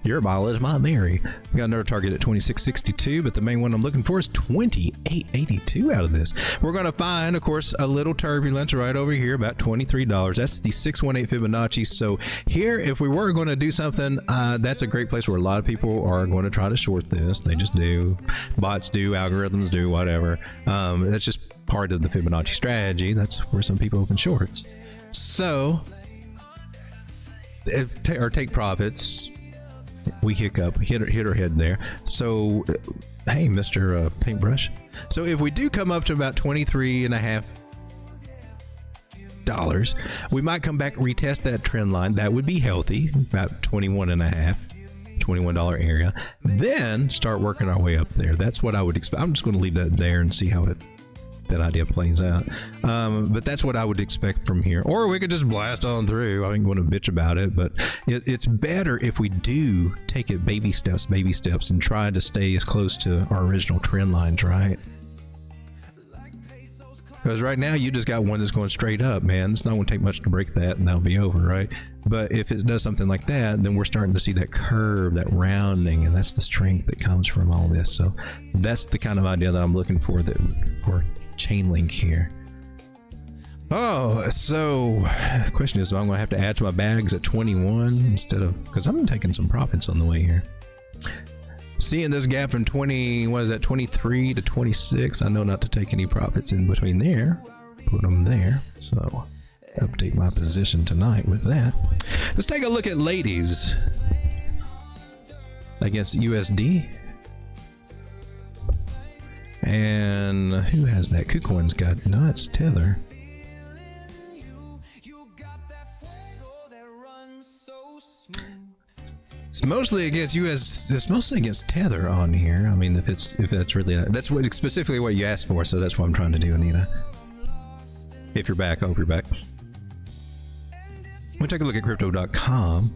Your mileage might vary. We got another target at 26.62, but the main one I'm looking for is 28.82 out of this. We're going to find, of course, a little turbulence right over here, about $23. That's the 618 Fibonacci. So here, if we were going to do something, that's a great place where a lot of people are going to try to short this. They just do. Bots do, algorithms do, whatever. That's just part of the Fibonacci strategy. That's where some people open shorts. So, or take profits. We hiccup, hit her head there. So, hey, Mr. Paintbrush. So if we do come up to about $23.5, we might come back, retest that trend line. That would be healthy, about $21.5, $21 area. Then start working our way up there. That's what I would expect. I'm just going to leave that there and see how that idea plays out. But that's what I would expect from here. Or we could just blast on through. I ain't going to bitch about it, but it's better if we do take it baby steps, and try to stay as close to our original trend lines, right? Because right now you just got one that's going straight up, man. It's not going to take much to break that, and that'll be over, right? But if it does something like that, then we're starting to see that curve, that rounding, and that's the strength that comes from all this. So that's the kind of idea that I'm looking for, for Chainlink here. Oh, so the question is, I'm going to have to add to my bags at 21 instead of, because I'm taking some profits on the way here. Seeing this gap from 23 to 26, I know not to take any profits in between there. Put them there. So update my position tonight with that. Let's take a look at ladies against USD. And who has that? KuCoin's got, no, it's Tether. It's mostly against it's mostly against Tether on here. I mean, if that's really, that's what specifically what you asked for, so that's what I'm trying to do, Anita. If you're back, I hope you're back. We'll take a look at crypto.com.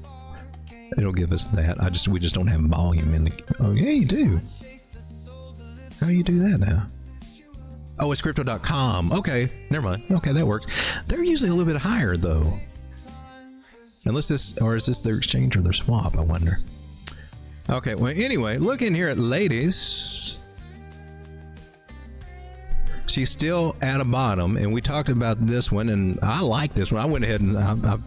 It'll give us that. We just don't have volume in the, oh yeah, you do. How do you do that now? Oh, it's crypto.com. Okay, never mind. Okay, that works. They're usually a little bit higher though. Unless this, or is this their exchange or their swap, I wonder. Okay, well, anyway, looking here at ladies, she's still at a bottom, and we talked about this one, and I like this one. I went ahead and I've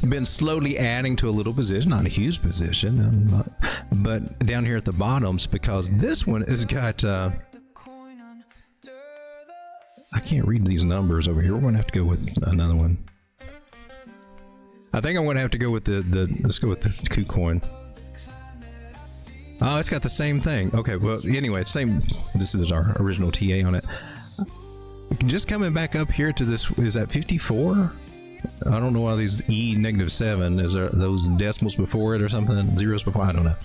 been slowly adding to a little position, not a huge position, but down here at the bottoms, because this one has got, I can't read these numbers over here. We're going to have to go with another one. I think I'm going to have to go with let's go with the KuCoin. Oh, it's got the same thing. Okay, well, anyway, same. This is our original TA on it. Just coming back up here to this, is that 54? I don't know why these E-7, is there those decimals before it or something? Zeros before? I don't know.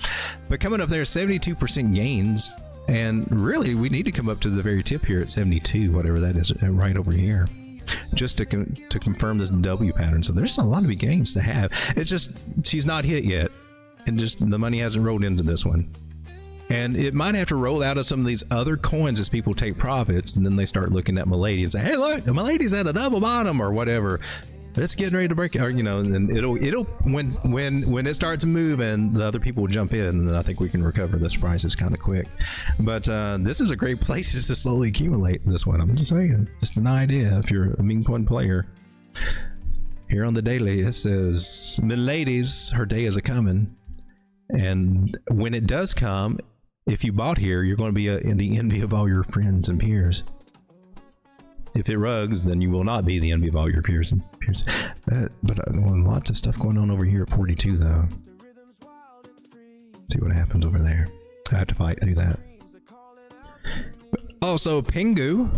But coming up there, 72% gains. And really, we need to come up to the very tip here at 72, whatever that is, right over here. Just to confirm this W pattern. So there's a lot of gains to have. It's just she's not hit yet, and just the money hasn't rolled into this one, and it might have to roll out of some of these other coins as people take profits, and then they start looking at Milady and say, hey look, Milady's at a double bottom or whatever, it's getting ready to break, or you know, and it'll when it starts moving, the other people will jump in, and then I think we can recover this prices kind of quick. But this is a great place just to slowly accumulate this one. I'm just saying, just an idea if you're a meme coin player. Here on the daily, it says Milady's, her day is a coming, and when it does come, if you bought here, you're going to be in the envy of all your friends and peers. If it rugs, then you will not be the envy of all your peers. But lots of stuff going on over here at 42, though. See what happens over there. I have to fight to do that. Also, Pingu,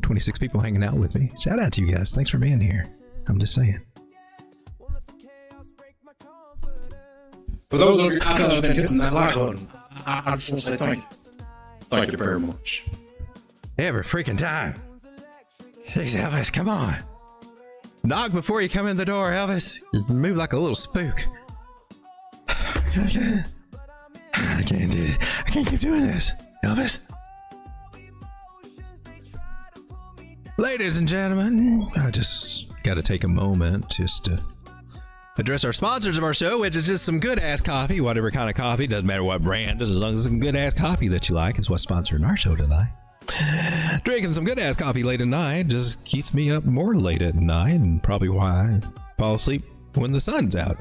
26 people hanging out with me. Shout out to you guys. Thanks for being here. I'm just saying. For those of you out there that have been hitting that like button, I just want to say thank you. Thank you very much. Every freaking time. Jeez, Elvis, come on. Knock before you come in the door, Elvis. You move like a little spook. I can't do it. I can't keep doing this, Elvis. Ladies and gentlemen, I just got to take a moment just to address our sponsors of our show, which is just some good-ass coffee, whatever kind of coffee, doesn't matter what brand, as long as it's some good-ass coffee that you like. It's what's sponsoring our show tonight. Drinking some good-ass coffee late at night just keeps me up more late at night, and probably why I fall asleep when the sun's out.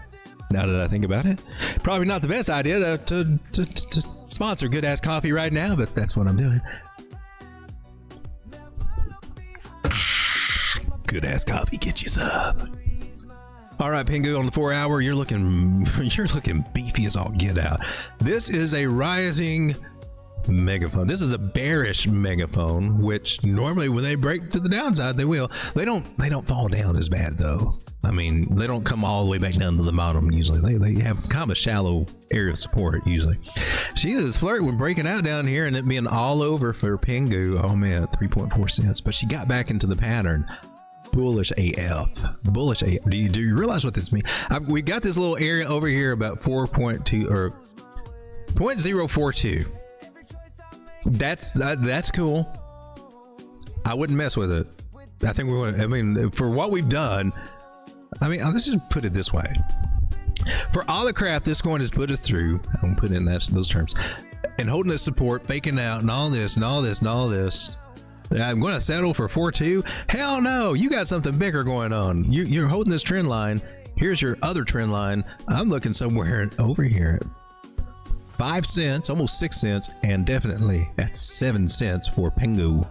Now that I think about it, probably not the best idea to sponsor good-ass coffee right now, but that's what I'm doing. Good-ass coffee gets you up. All right, Pingu, on the 4 hour, you're looking beefy as all get out. This is a rising megaphone. This is a bearish megaphone, which normally when they break to the downside, they will. They don't fall down as bad though. I mean, they don't come all the way back down to the bottom usually. They have kind of a shallow area of support usually. She is flirting with breaking out down here and it being all over for Pingu. Oh man, 3.4 cents. But she got back into the pattern. Bullish AF. Bullish AF. Do you realize what this means? We got this little area over here about 4.2 or 0.042. That's cool. I wouldn't mess with it. I think we want. I mean, for what we've done. I mean, let's just put it this way. For all the crap this coin has put us through, I'm putting in those terms, and holding this support, faking out, and all this, and all this, and all this. I'm going to settle for 4.2. Hell no, you got something bigger going on. You're holding this trend line. Here's your other trend line. I'm looking somewhere over here. 5 cents, almost 6 cents, and definitely at 7 cents for Pingu.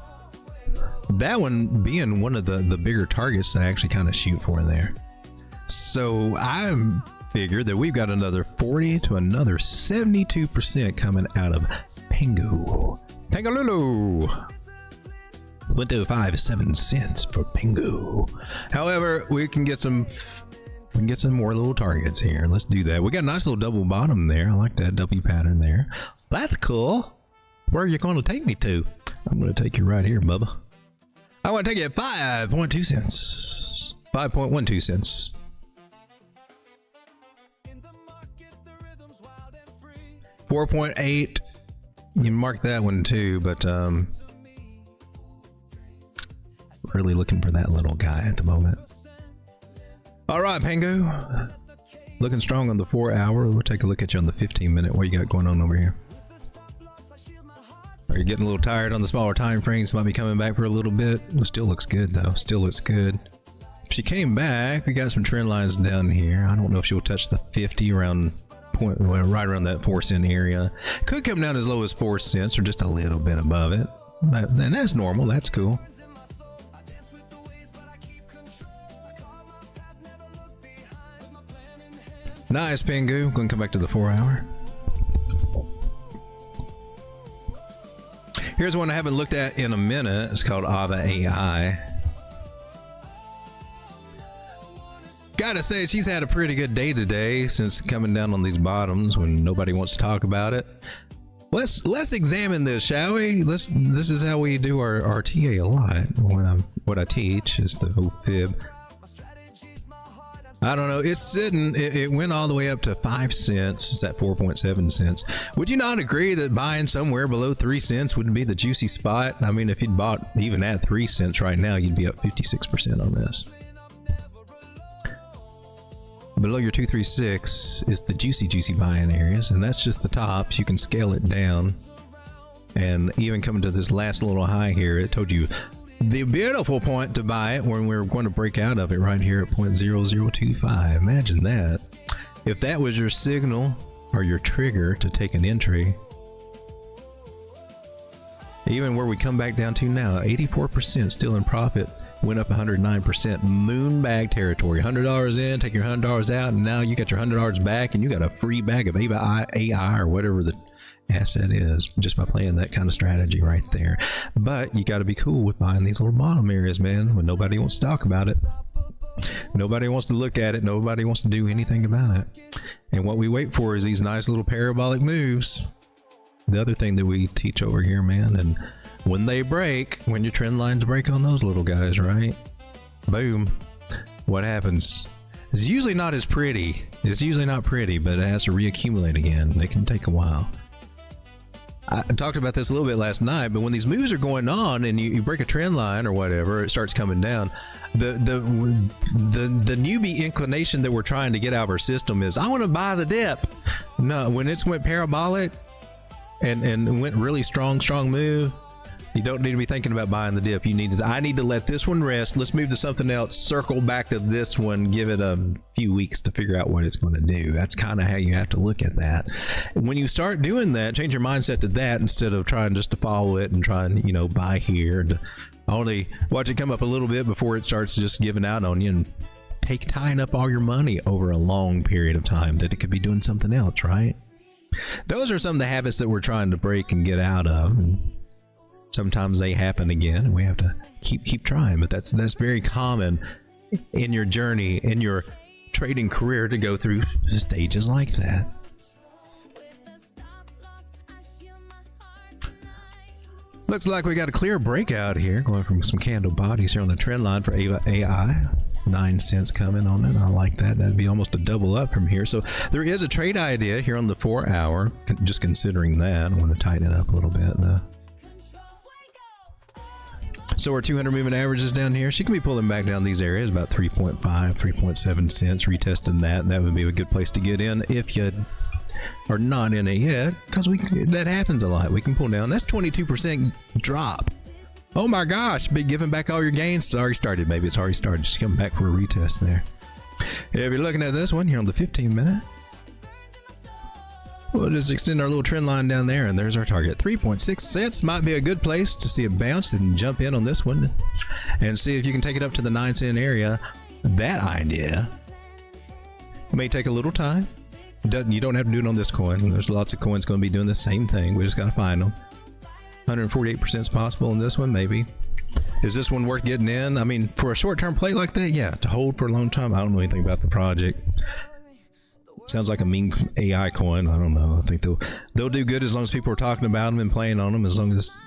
That one being one of the bigger targets to actually kind of shoot for there. So I figured that we've got another 40 to another 72% coming out of Pingu. Pangalulu. 1.57 cents for Pingu. However, we can get some more little targets here. Let's do that. We got a nice little double bottom there. I like that W pattern there. That's cool. Where are you going to take me to? I'm going to take you right here, Bubba. I want to take you at 5.2 cents. 5.12 cents. 4.8. You can mark that one too, but really looking for that little guy at the moment. All right, Pangu. Looking strong on the 4 hour. We'll take a look at you on the 15-minute. What you got going on over here? Are you getting a little tired on the smaller time frames? Might be coming back for a little bit. It still looks good though. Still looks good. If she came back, we got some trend lines down here. I don't know if she'll touch the 50 around point, well, right around that 4 cent area. Could come down as low as 4 cents or just a little bit above it. And that's normal. That's cool. Nice, Pingu. Going to come back to the 4 hour. Here's one I haven't looked at in a minute. It's called Ava AI. Gotta say, she's had a pretty good day today since coming down on these bottoms when nobody wants to talk about it. Let's examine this, shall we? This is how we do our TA a lot. What I teach is the OFib. I don't know. It's sitting. It went all the way up to 5 cents. It's at 4.7 cents. Would you not agree that buying somewhere below 3 cents would be the juicy spot? I mean, if you'd bought even at 3 cents right now, you'd be up 56% on this. Below your 236 is the juicy buying areas, and that's just the tops. You can scale it down, and even coming to this last little high here, it told you the beautiful point to buy it when we're going to break out of it right here at 0.0025. Imagine that. If that was your signal or your trigger to take an entry, even where we come back down to now, 84% still in profit, went up 109%. Moon bag territory. $100 in, take your $100 out, and now you got your $100 back, and you got a free bag of AI or whatever the asset is just by playing that kind of strategy right there. But you got to be cool with buying these little bottom areas, man, when nobody wants to talk about it. Nobody wants to look at it. Nobody wants to do anything about it. And what we wait for is these nice little parabolic moves. The other thing that we teach over here, man, and when they break, when your trend lines break on those little guys, right? Boom. What happens? It's usually not as pretty. It's usually not pretty, but it has to reaccumulate again. It can take a while. I talked about this a little bit last night, but when these moves are going on and you break a trend line or whatever, it starts coming down. The newbie inclination that we're trying to get out of our system is, I want to buy the dip. No, when it's went parabolic and went really strong move, you don't need to be thinking about buying the dip. I need to let this one rest. Let's move to something else, circle back to this one, give it a few weeks to figure out what it's going to do. That's kind of how you have to look at that. When you start doing that, change your mindset to that instead of trying just to follow it and try and, buy here and only watch it come up a little bit before it starts just giving out on you, and tying up all your money over a long period of time that it could be doing something else, right? Those are some of the habits that we're trying to break and get out of. And sometimes they happen again, and we have to keep trying. But that's very common in your journey, in your trading career, to go through stages like that. Looks like we got a clear breakout here, going from some candle bodies here on the trend line for AI. 9 cents coming on it. I like that. That'd be almost a double up from here. So there is a trade idea here on the 4 hour. Just considering that, I want to tighten it up a little bit. So our 200 moving average is down here. She can be pulling back down these areas, about 3.5, 3.7 cents, retesting that. That would be a good place to get in if you are not in it yet, because that happens a lot. We can pull down. That's 22% drop Oh my gosh, be giving back all your gains. It's already started. Maybe it's already started. Just coming back for a retest there. If you're looking at this one, you're on the 15-minute. We'll just extend our little trend line down there, and there's our target. 3.6 cents might be a good place to see it bounce and jump in on this one and see if you can take it up to the 9-cent area. That idea may take a little time. You don't have to do it on this coin. There's lots of coins going to be doing the same thing. We just got to find them. 148% is possible in this one, maybe. Is this one worth getting in? I mean, for a short-term play like that, yeah. To hold for a long time, I don't know anything about the project. Sounds like a mean AI coin. I don't know. I think they'll do good as long as people are talking about them and playing on them, as long as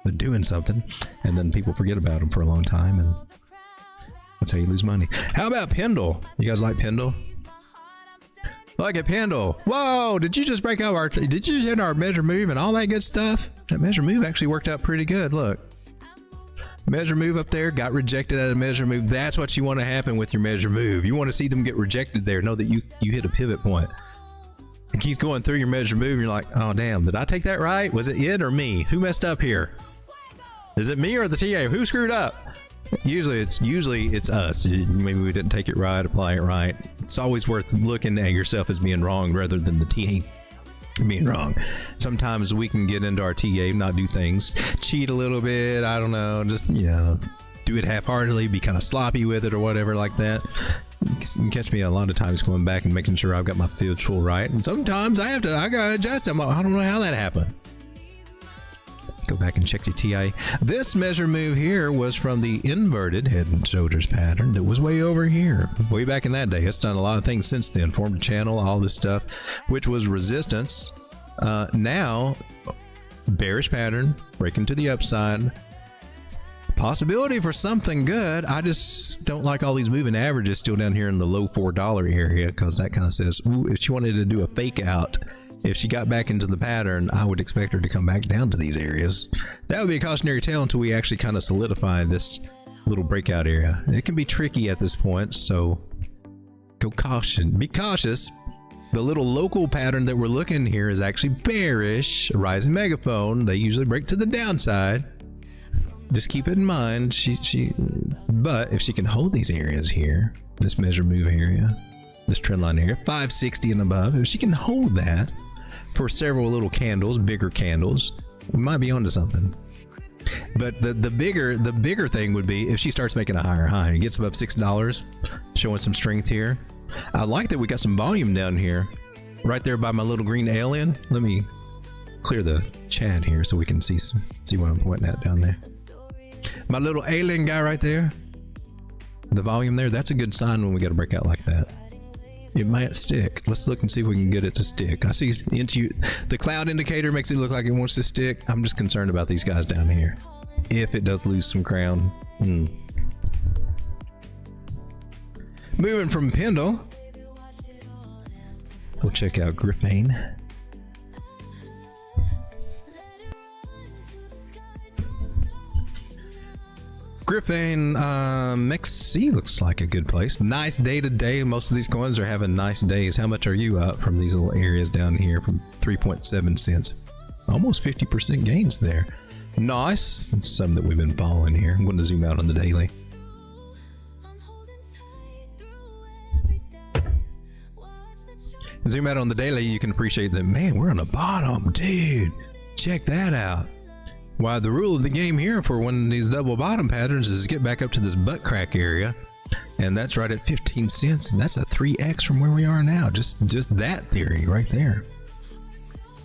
they're doing something. And then people forget about them for a long time, and that's how you lose money. How about Pendle? You guys like Pendle? Look at Pendle. Whoa, did you just break out our... Did you hit our measure move and all that good stuff? That measure move actually worked out pretty good. Look. Measure move up there, got rejected at a measure move. That's what you want to happen with your measure move. You want to see them get rejected there. Know that you hit a pivot point. It keeps going through your measure move. You're like, oh, damn. Did I take that right? Was it or me? Who messed up here? Is it me or the TA? Who screwed up? Usually it's us. Maybe we didn't take it right, apply it right. It's always worth looking at yourself as being wrong rather than the TA being wrong. Sometimes we can get into our TA, not do things, cheat a little bit. I don't know, just do it half-heartedly, be kind of sloppy with it or whatever like that. You can catch me a lot of times going back and making sure I've got my fields full right, and sometimes I gotta adjust them. I don't know how that happened. Go back and check your TI. This measure move here was from the inverted head and shoulders pattern that was way over here, way back in that day. It's done a lot of things since then, formed a channel, all this stuff, which was resistance. Now, bearish pattern, breaking to the upside. Possibility for something good. I just don't like all these moving averages still down here in the low $4 area, because that kind of says, ooh, if she wanted to do a fake out, if she got back into the pattern, I would expect her to come back down to these areas. That would be a cautionary tale until we actually kind of solidify this little breakout area. It can be tricky at this point, so be cautious. The little local pattern that we're looking here is actually bearish. A rising megaphone. They usually break to the downside. Just keep it in mind. But if she can hold these areas here, this measure move area, this trend line area, 560 and above, if she can hold that for several little candles, bigger candles, we might be onto something. But the bigger thing would be if she starts making a higher high and gets above $6, showing some strength here. I like that we got some volume down here, right there by my little green alien. Let me clear the chat here so we can see what I'm pointing at down there. My little alien guy right there. The volume there, that's a good sign when we got a breakout like that. It might stick. Let's look and see if we can get it to stick. I see the cloud indicator makes it look like it wants to stick. I'm just concerned about these guys down here. If it does lose some ground. Moving from Pendle, we'll check out Griffane. Griffane, XC looks like a good place. Nice day today. Most of these coins are having nice days. How much are you up from these little areas down here from 3.7 cents? Almost 50% gains there. Nice. It's some that we've been following here. I'm going to zoom out on the daily. Zoom out on the daily, you can appreciate that, man, we're on the bottom, dude. Check that out. Why, the rule of the game here for one of these double bottom patterns is to get back up to this butt crack area, and that's right at 15 cents, and that's a 3x from where we are now. Just that theory right there.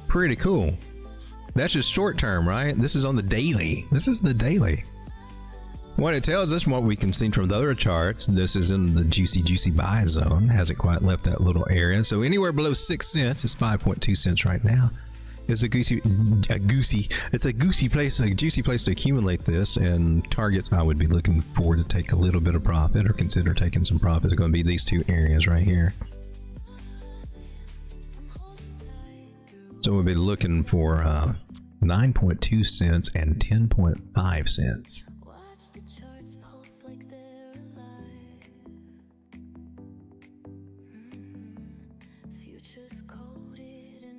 Pretty cool. That's just short term, right? This is on the daily. This is the daily. What it tells us, what we can see from the other charts, this is in the juicy buy zone. Hasn't quite left that little area. So anywhere below 6 cents, it's 5.2 cents right now. It's a juicy place to accumulate this, and targets I would be looking for to take a little bit of profit or consider taking some profit are going to be these two areas right here. So we'll be looking for 9.2 cents and 10.5 cents.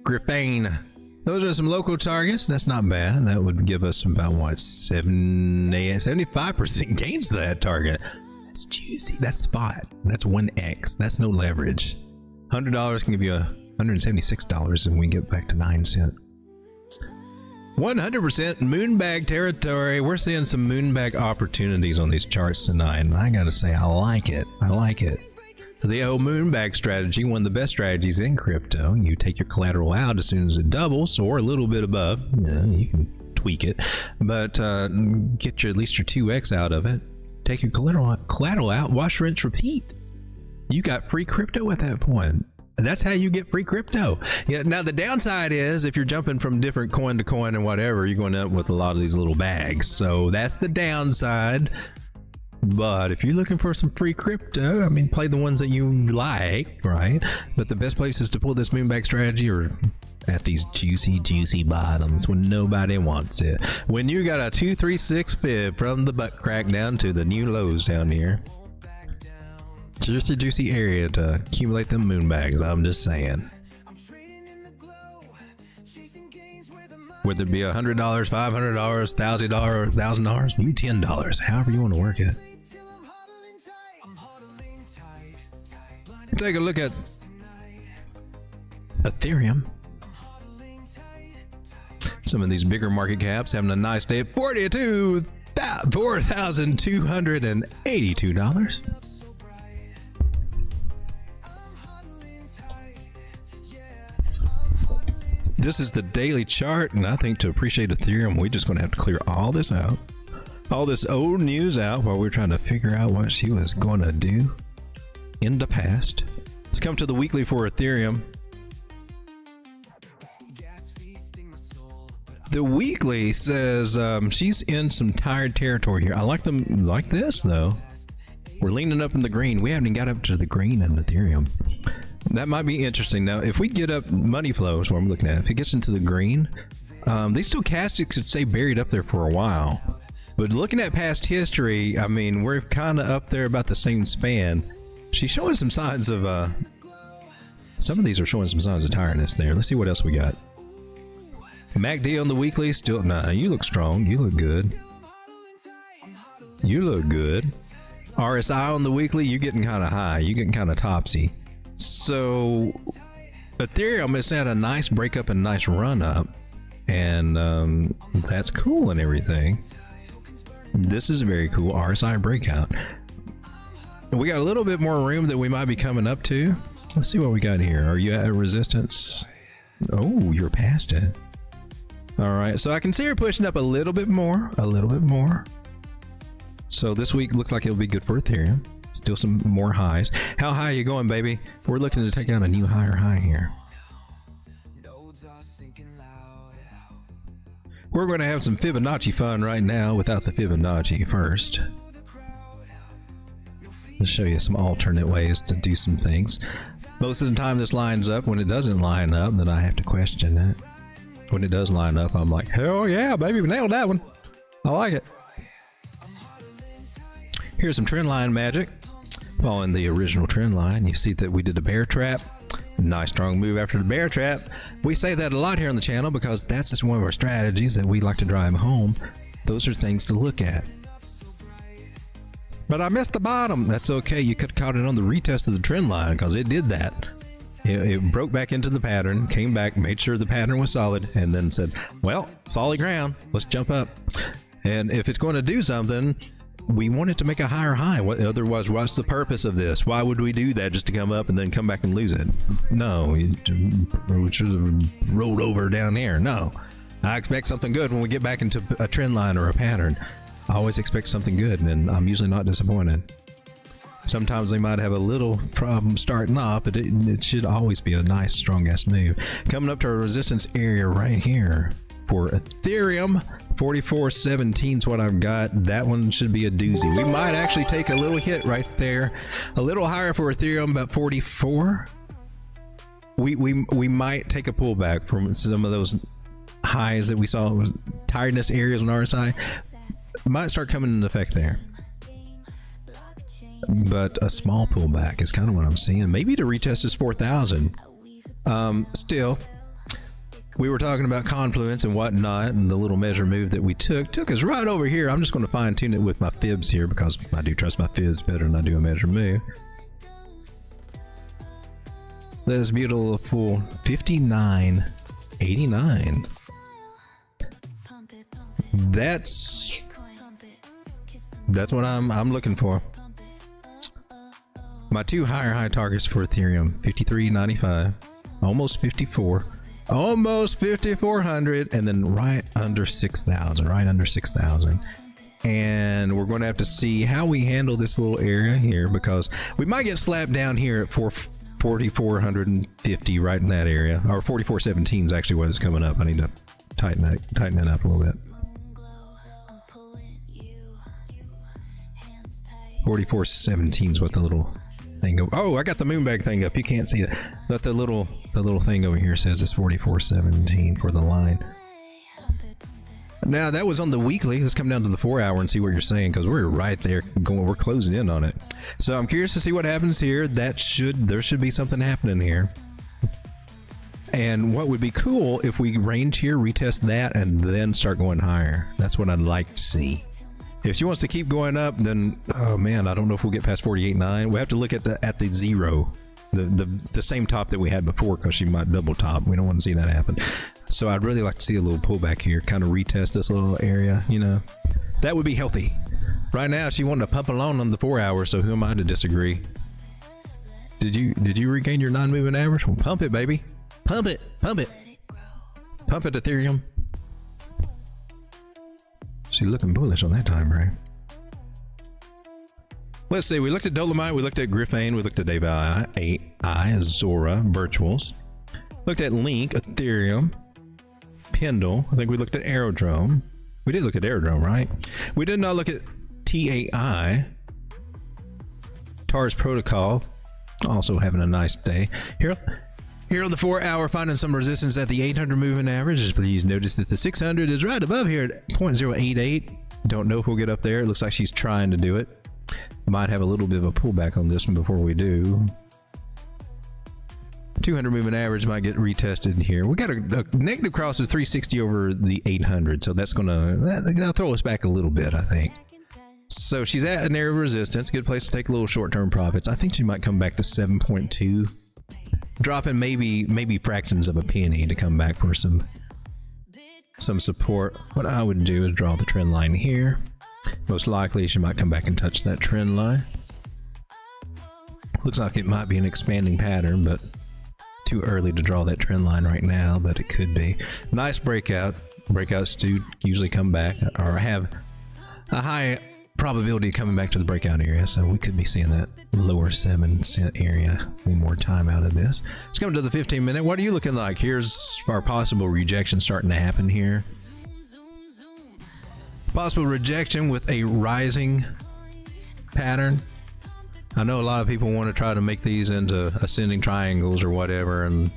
Griffane. Those are some local targets. That's not bad. That would give us about what 75% gains to that target. That's juicy. That's spot. That's 1x. That's no leverage. $100 can give you $176, and we get back to 9 cents. 100% moonbag territory. We're seeing some moonbag opportunities on these charts tonight, and I gotta say, I like it. I like it. The old moonbag strategy, one of the best strategies in crypto. You take your collateral out as soon as it doubles, or a little bit above. Yeah, you can tweak it, but get at least your 2x out of it. Take your collateral out, wash, rinse, repeat. You got free crypto at that point. That's how you get free crypto. Yeah. Now the downside is if you're jumping from different coin to coin and whatever, you're going to end up with a lot of these little bags. So that's the downside. But if you're looking for some free crypto, I mean, play the ones that you like, right? But the best places to pull this moonbag strategy are at these juicy bottoms when nobody wants it. When you got a 236 fib from the butt crack down to the new lows down here. Juicy area to accumulate them moonbags, I'm just saying. Whether it be $100, $500, $1,000, $1,000, you $10, however you want to work it. Take a look at Ethereum. Some of these bigger market caps having a nice day at $4,282. This is the daily chart, and I think to appreciate Ethereum, we're just going to have to clear all this out, all this old news out while we're trying to figure out what she was going to do in the past. Let's come to the weekly for Ethereum. The weekly says she's in some tired territory here. I like them like this though. We're leaning up in the green. We haven't even got up to the green in Ethereum. That might be interesting. Now, if we get up money flows, what I'm looking at, if it gets into the green, these stochastics could stay buried up there for a while. But looking at past history, I mean, we're kind of up there about the same span. She's showing some signs of, some of these are showing some signs of tiredness there. Let's see what else we got. MACD on the weekly, still, nah, you look strong. You look good. You look good. RSI on the weekly, you're getting kind of high. You're getting kind of topsy. So Ethereum has had a nice breakup and nice run up, and that's cool and everything. This is very cool. RSI breakout. We got a little bit more room that we might be coming up to. Let's see what we got here. Are you at resistance? Oh, you're past it. All right, so I can see her pushing up a little bit more, So this week looks like it'll be good for Ethereum. Still some more highs. How high are you going, baby? We're looking to take out a new higher high here. We're going to have some Fibonacci fun right now without the Fibonacci first. Let's show you some alternate ways to do some things. Most of the time this lines up. When it doesn't line up, then I have to question it. When it does line up, I'm like, hell yeah, baby, we nailed that one. I like it. Here's some trend line magic. Following the original trend line, you see that we did a bear trap. Nice strong move after the bear trap. We say that a lot here on the channel because that's just one of our strategies that we like to drive home. Those are things to look at. But I missed the bottom. That's okay. You could have caught it on the retest of the trend line because it did that. It broke back into the pattern, came back, made sure the pattern was solid, and then said, well, solid ground. Let's jump up. And if it's going to do something, we want it to make a higher high. Otherwise, what's the purpose of this? Why would we do that just to come up and then come back and lose it? No, we should have rolled over down here. No, I expect something good when we get back into a trend line or a pattern. I always expect something good, and I'm usually not disappointed. Sometimes they might have a little problem starting off, but it should always be a nice, strong-ass move. Coming up to our resistance area right here for Ethereum. 44.17 is what I've got. That one should be a doozy. We might actually take a little hit right there. A little higher for Ethereum, about 44. We might take a pullback from some of those highs that we saw, tiredness areas on RSI. Might start coming into effect there. But a small pullback is kind of what I'm seeing. Maybe to retest this 4,000. Still, we were talking about confluence and whatnot, and the little measure move that we took us right over here. I'm just going to fine tune it with my fibs here because I do trust my fibs better than I do a measure move. That's beautiful 59.89. That's what I'm looking for. My two high targets for Ethereum, 53.95, almost 54, almost 5,400, and then right under 6,000, And we're going to have to see how we handle this little area here, because we might get slapped down here at 4,450 right in that area, or 4417 is actually what is coming up. I need to tighten that up a little bit. 4417 is what the little thing go. Oh, I got the moonbag thing up. You can't see it. But the little thing over here says it's 4417 for the line. Now that was on the weekly. Let's come down to the 4 hour and see what you're saying, because we're right there going. We're closing in on it. So I'm curious to see what happens here. There should be something happening here. And what would be cool if we range here, retest that, and then start going higher. That's what I'd like to see. If she wants to keep going up, then oh man, I don't know if we'll get past 48.9. We have to look at the zero, the same top that we had before, because she might double top. We don't want to see that happen. So I'd really like to see a little pullback here, kind of retest this little area. You know, that would be healthy. Right now, she wanted to pump along on the 4 hour. So who am I to disagree? Did you regain your non-moving average? Well, pump it, baby. Pump it, pump it, pump it, Ethereum. She's looking bullish on that time frame. Let's see. We looked at Dolomite. We looked at Griffane. We looked at AI, Zora, Virtuals. Looked at Link, Ethereum, Pendle. I think we looked at Aerodrome. We did look at Aerodrome, right? We did not look at TAI, TARS Protocol. Also having a nice day. Here on the 4 hour, finding some resistance at the 800 moving average. Please notice that the 600 is right above here at 0.088. Don't know if we'll get up there. It looks like she's trying to do it. Might have a little bit of a pullback on this one before we do. 200 moving average might get retested here. We got a negative cross of 360 over the 800, so that's gonna throw us back a little bit, I think. So she's at an area of resistance. Good place to take a little short-term profits. I think she might come back to 7.2. Dropping maybe fractions of a penny to come back for some support. What I would do is draw the trend line here. Most likely she might come back and touch that trend line. Looks like it might be an expanding pattern, but too early to draw that trend line right now, but it could be. Nice breakout. Breakouts do usually come back or have a high probability of coming back to the breakout area, so we could be seeing that lower 7-cent area one more time out of this. Let's come to the 15-minute. What are you looking like? Here's our possible rejection starting to happen here. Possible rejection with a rising pattern. I know a lot of people want to try to make these into ascending triangles or whatever and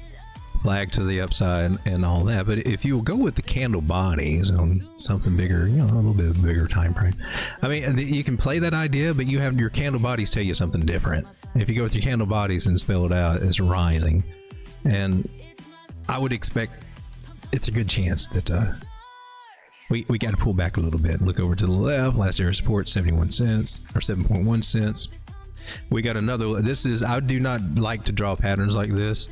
flag to the upside and all that, but if you go with the candle bodies on something bigger, you know, a little bit bigger time frame, I mean, you can play that idea, but you have your candle bodies tell you something different. If you go with your candle bodies and spell it out as rising, and I would expect it's a good chance that we got to pull back a little bit. Look over to the left. Last area support 71 cents or 7.1 cents. We got another. This is, I do not like to draw patterns like this.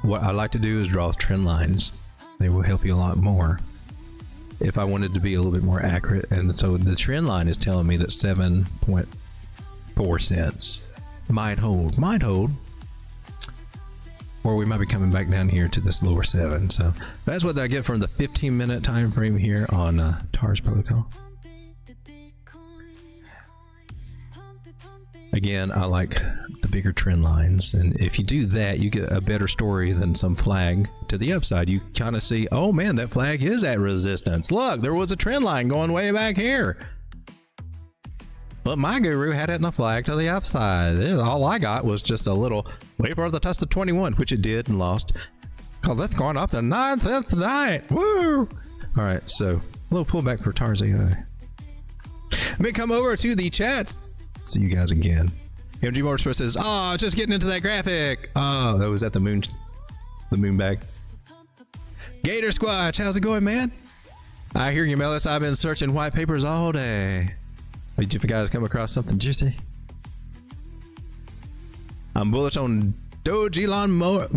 What I like to do is draw trend lines. They will help you a lot more if I wanted to be a little bit more accurate. And so the trend line is telling me that 7.4 cents might hold, or we might be coming back down here to this lower 7. So that's what I get from the 15-minute time frame here on TARS Protocol. Again, I like the bigger trend lines, and if you do that, you get a better story than some flag to the upside. You kind of see, oh man, that flag is at resistance. Look, there was a trend line going way back here. But my guru had it in a flag to the upside. All I got was just a little wait for the test of 21, which it did and lost. Because that's going up to 9 cents tonight. Woo! All right, so a little pullback for TARS AI. Let me come over to the chats. See you guys again. MG Motorsport says, "Oh, just getting into that graphic." Oh, that was at the moon bag. Gator Squatch, how's it going, man? I hear you, Melis. I've been searching white papers all day. Did you guys come across something juicy? I'm bullish on Dogelon Mars.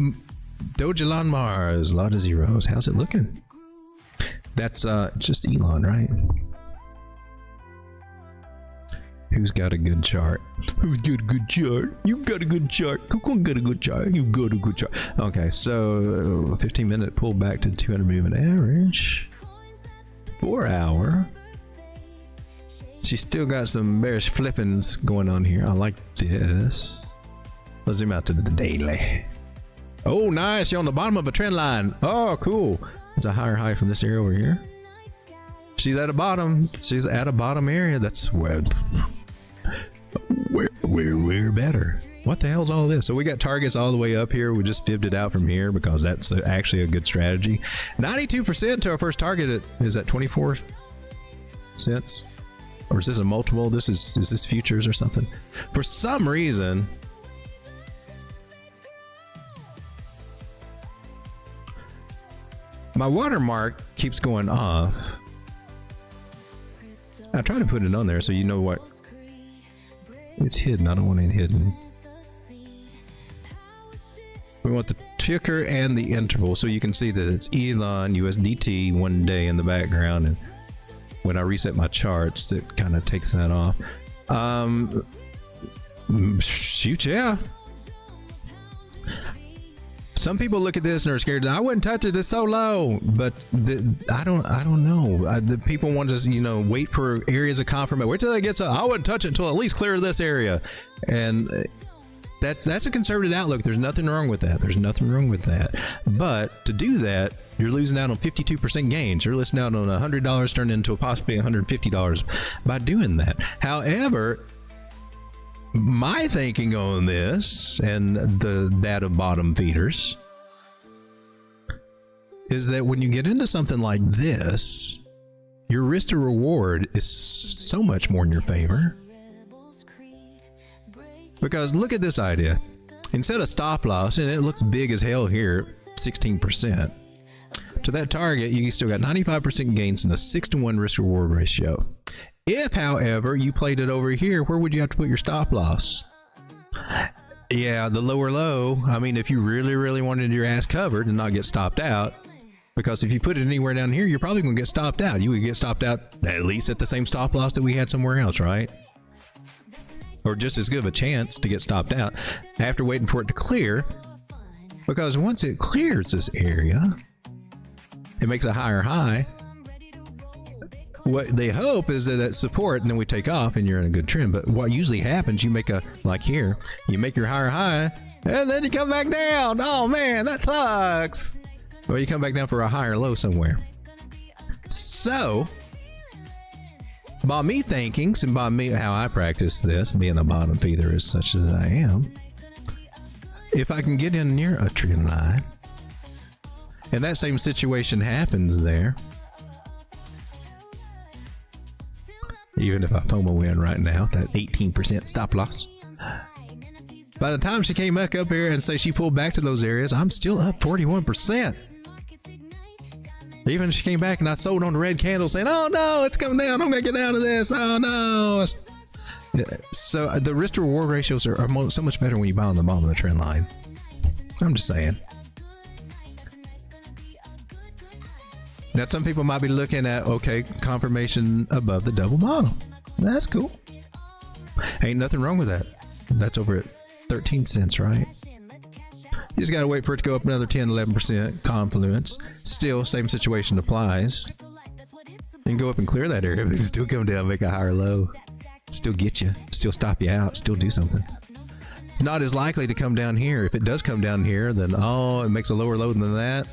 A lot of zeros. How's it looking? That's just Elon, right? Who's got a good chart? Who's got a good chart? You got a good chart. KuCoin got a good chart. You got a good chart. Okay, so 15-minute pull back to 200 movement average. 4 hour. She's still got some bearish flippings going on here. I like this. Let's zoom out to the daily. Oh, nice. You're on the bottom of a trend line. Oh, cool. It's a higher high from this area over here. She's at a bottom. She's at a bottom area. That's where we're better. What the hell's all this? So we got targets all the way up here. We just fibbed it out from here because that's actually a good strategy. 92% to our first target is at 24 cents. Or is this a multiple? Is this futures or something? For some reason, my watermark keeps going off. I try to put it on there so you know what. It's hidden. I don't want it hidden. We want the ticker and the interval so you can see that it's Elon USDT 1 day in the background, and when I reset my charts it kind of takes that off. Shoot, yeah. Some people look at this and are scared. I wouldn't touch it. It's so low. But I don't know. The people want to, wait for areas of confirmation. Wait till it gets. I wouldn't touch it until at least clear this area. And that's a conservative outlook. There's nothing wrong with that. There's nothing wrong with that. But to do that, you're losing out on 52% gains. You're losing out on $100 turned into possibly $150 by doing that. However, my thinking on this and that of bottom feeders is that when you get into something like this, your risk to reward is so much more in your favor. Because look at this idea. Instead of stop loss, and it looks big as hell here, 16%. To that target, you still got 95% gains and a 6-to-1 risk reward ratio. If, however, you played it over here, where would you have to put your stop loss? Yeah, the lower low. I mean, if you really, really wanted your ass covered and not get stopped out, because if you put it anywhere down here, you're probably going to get stopped out. You would get stopped out at least at the same stop loss that we had somewhere else, right? Or just as good of a chance to get stopped out after waiting for it to clear. Because once it clears this area, it makes a higher high. What they hope is that that's support, and then we take off and you're in a good trend. But what usually happens, you make like here, you make your higher high and then you come back down. Oh man, that sucks. Well, you come back down for a higher low somewhere. So by me thinking, and by me how I practice this, being a bottom feeder as such as I am, if I can get in near a trend line and that same situation happens there, even if I FOMO in right now, that 18% stop loss. By the time she came back up here and say she pulled back to those areas, I'm still up 41%. Even if she came back and I sold on the red candle saying, oh no, it's coming down, I'm gonna get out of this, oh no. So the risk to reward ratios are so much better when you buy on the bottom of the trend line. I'm just saying. Now, some people might be looking at, okay, confirmation above the double bottom. That's cool. Ain't nothing wrong with that. That's over at 13 cents, right? You just got to wait for it to go up another 10, 11% confluence. Still, same situation applies. You can go up and clear that area, but still come down, make a higher low. Still get you, still stop you out, still do something. It's not as likely to come down here. If it does come down here, then, oh, it makes a lower low than that.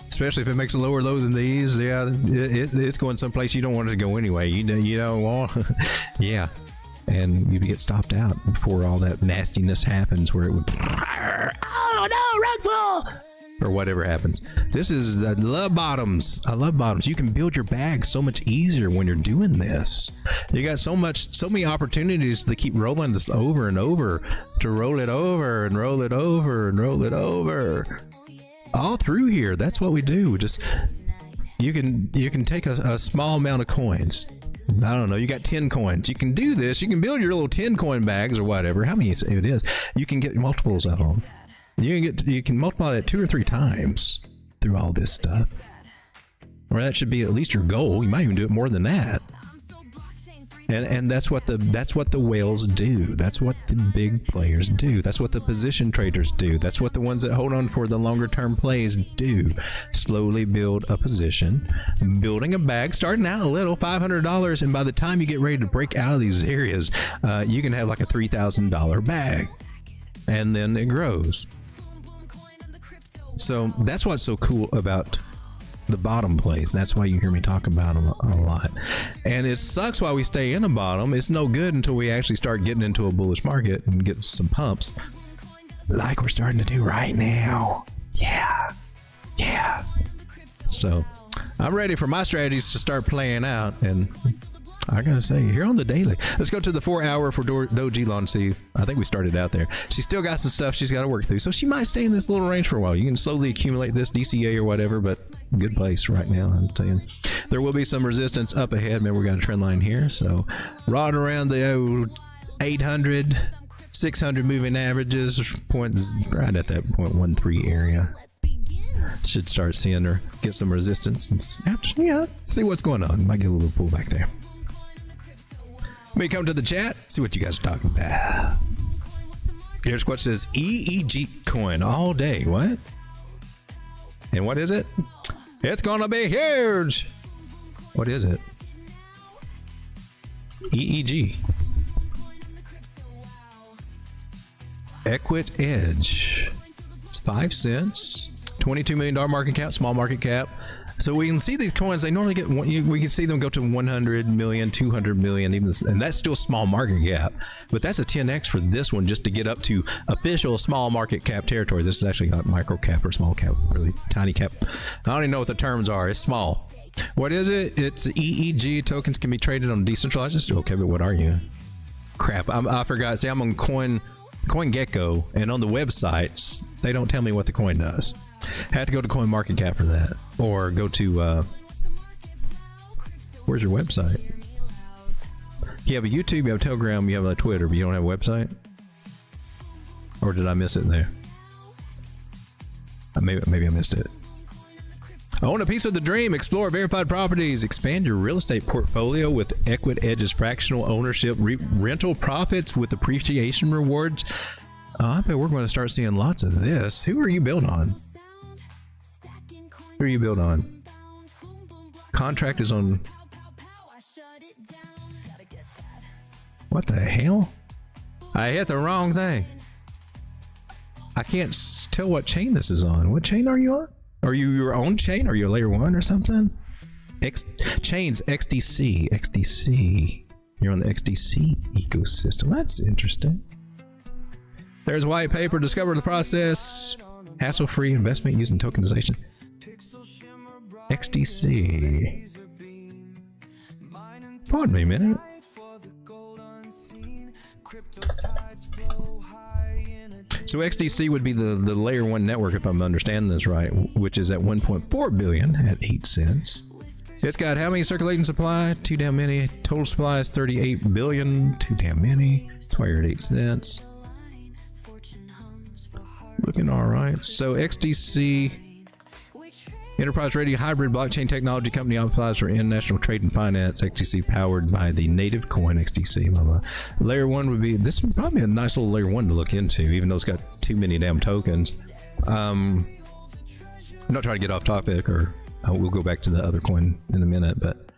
Especially if it makes a lower low than these, yeah, it's going someplace you don't want it to go anyway. You don't want, yeah, and you get stopped out before all that nastiness happens, where it would, oh no, rug pull, or whatever happens. This is, I love bottoms. I love bottoms. You can build your bag so much easier when you're doing this. You got so many opportunities to keep rolling this over and over, to roll it over and roll it over and roll it over. all through here. That's what we do. We just you can take a small amount of coins. I don't know. You got 10 coins. You can do this. You can build your little 10 coin bags or whatever. How many it is? You can get multiples of them. You can multiply that 2 or 3 times through all this stuff. Or that should be at least your goal. You might even do it more than that. And that's what the whales do. That's what the big players do. That's what the position traders do. That's what the ones that hold on for the longer term plays do. Slowly build a position, building a bag, starting out a little, $500, and by the time you get ready to break out of these areas, you can have like a $3,000 bag, and then it grows. So that's what's so cool about the bottom plays. That's why you hear me talk about them a lot. And it sucks while we stay in the bottom. It's no good until we actually start getting into a bullish market and get some pumps like we're starting to do right now. Yeah. So I'm ready for my strategies to start playing out, and I gotta say, here on the daily, let's go to the 4 hour for Doji Lawn. See, I think we started out there. She's still got some stuff she's got to work through, so she might stay in this little range for a while. You can slowly accumulate this DCA or whatever, but good place right now, I'm telling you. There will be some resistance up ahead. Man, we got a trend line here, so right around the 800, 600 moving averages, points right at that 0.13 area. Should start seeing her get some resistance and see what's going on. Might get a little pullback there. Let me come to the chat, see what you guys are talking about. Here's what says EEG coin all day. What? And what is it? It's gonna be huge. What is it? EEG. Equit Edge. It's 5 cents. $22 million market cap, small market cap. So we can see these coins, they normally get, we can see them go to 100 million, 200 million, even this, and that's still small market cap. But that's a 10x for this one just to get up to official small market cap territory. This is actually not micro cap or small cap, really tiny cap. I don't even know what the terms are. It's small. What is it? It's EEG. Tokens can be traded on decentralized. Okay, but what are you? Crap, I forgot. See, I'm on CoinGecko, and on the websites, they don't tell me what the coin does. Had to go to CoinMarketCap for that, or go to where's your website? You have a YouTube, you have a Telegram, you have a Twitter, but you don't have a website? Or did I miss it there? Maybe I missed it. Own a piece of the dream, explore verified properties, expand your real estate portfolio with Equit Edge's fractional ownership, rental profits with appreciation rewards. I bet we're going to start seeing lots of this. Who are you built on? Who are you built on? Contract is on. What the hell? I hit the wrong thing. I can't tell what chain this is on. What chain are you on? Are you your own chain? Are you a layer 1 or something? Chains XDC. XDC. You're on the XDC ecosystem. That's interesting. There's white paper. Discover the process. Hassle-free investment using tokenization. XDC. Pardon me a minute. So XDC would be the layer 1 network, if I'm understanding this right, which is at 1.4 billion at 8 cents. It's got how many circulating supply? Too damn many. Total supply is 38 billion. Too damn many. That's why you're at 8 cents. Looking all right. So XDC, enterprise ready hybrid blockchain technology company, applies for international trade and finance. XDC powered by the native coin XDC. Blah, blah. Layer 1 would be, this would probably be a nice little layer 1 to look into, even though it's got too many damn tokens. I'm not trying to get off topic, or we'll go back to the other coin in a minute, but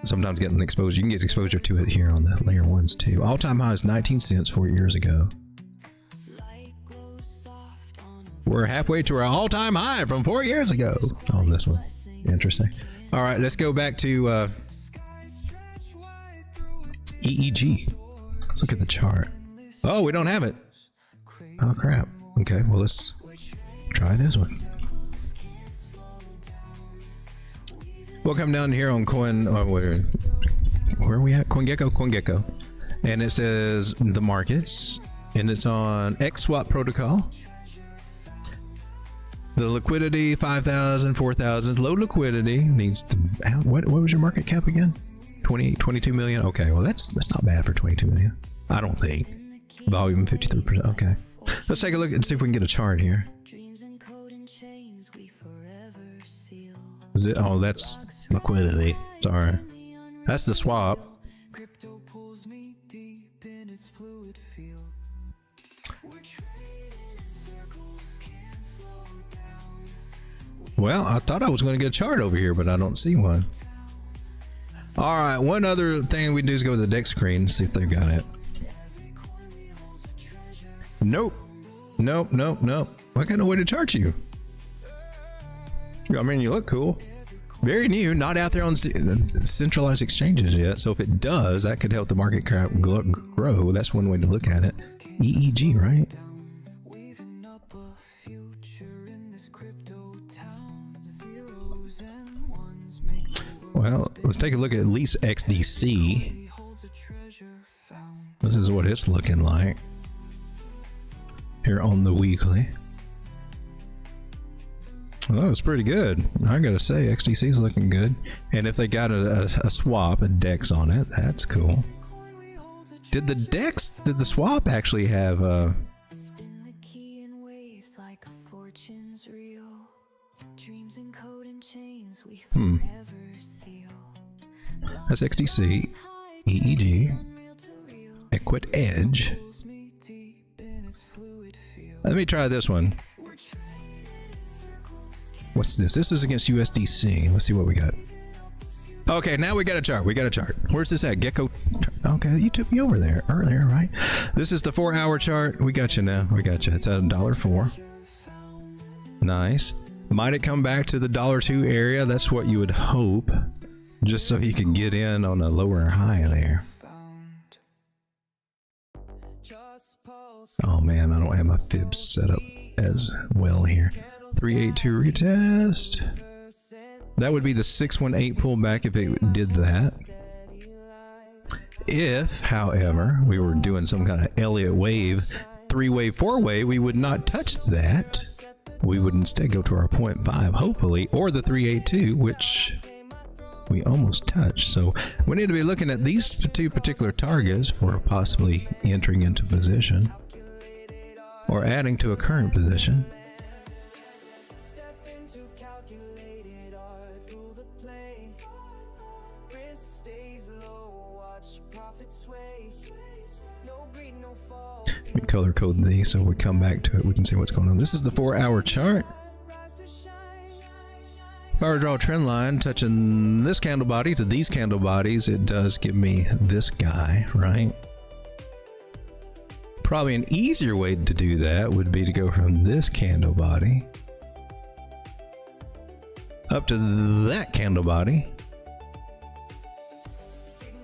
sometimes getting exposure, you can get exposure to it here on the layer 1s too. All-time high is 19 cents 4 years ago. We're halfway to our all-time high from 4 years ago on this one. Interesting. All right, let's go back to EEG. Let's look at the chart. Oh, we don't have it. Oh, crap. Okay, well, let's try this one. We'll come down here on where are we at? CoinGecko. And it says the markets, and it's on XSwap protocol. The liquidity 5,000, 4,000, low liquidity needs to. What was your market cap again? 22 million. Okay, well that's not bad for 22 million. I don't think. Volume 53%. Okay, let's take a look and see if we can get a chart here. Dreams and code and chains we forever seal. Is it? Oh, that's liquidity. Sorry, that's the swap. Crypto pulls me deep in its fluid field. We're trading in circles, can't slow down. Well, I thought I was going to get a chart over here, but I don't see one. All right, one other thing we can do is go to the deck screen and see if they've got it. Nope. Nope. I got no way to chart you. I mean, you look cool. Very new, not out there on centralized exchanges yet. So if it does, that could help the market cap grow. That's one way to look at it. EEG, right? Weaving up a future in this crypto town. Zeros and ones make the Well, let's take a look at least XDC. world holds a treasure found. This is what it's looking like here on the weekly. Well, that was pretty good. I gotta say, XDC is looking good. And if they got a swap, a DEX on it, that's cool. Did the swap actually have Spin the key in waves like a fortune's reel. Dreams and code and chains we forever seal. that's XDC, EEG, Unreal to real. Equit Edge. Pulls me deep in its fluid field. Let me try this one. What's this? This is against USDC. Let's see what we got. Okay, now we got a chart. Where's this at? Gecko. Okay, you took me over there earlier, right? This is the 4-hour chart. We got you now. It's at $1.04. Nice. Might it come back to the $2 area? That's what you would hope. Just so you can get in on a lower high there. Oh man, I don't have my fibs set up as well here. 382 retest. That would be the 618 pullback if it did that. If, however, we were doing some kind of Elliott wave, 3-wave, 4-wave, we would not touch that. We would instead go to our 0.5, hopefully, or the 382, which we almost touched. So we need to be looking at these two particular targets for possibly entering into position or adding to a current position. We color code these so we come back to it, we can see what's going on. This is the 4-hour chart. If I were to draw a trend line touching this candle body to these candle bodies, it does give me this guy, right? Probably an easier way to do that would be to go from this candle body up to that candle body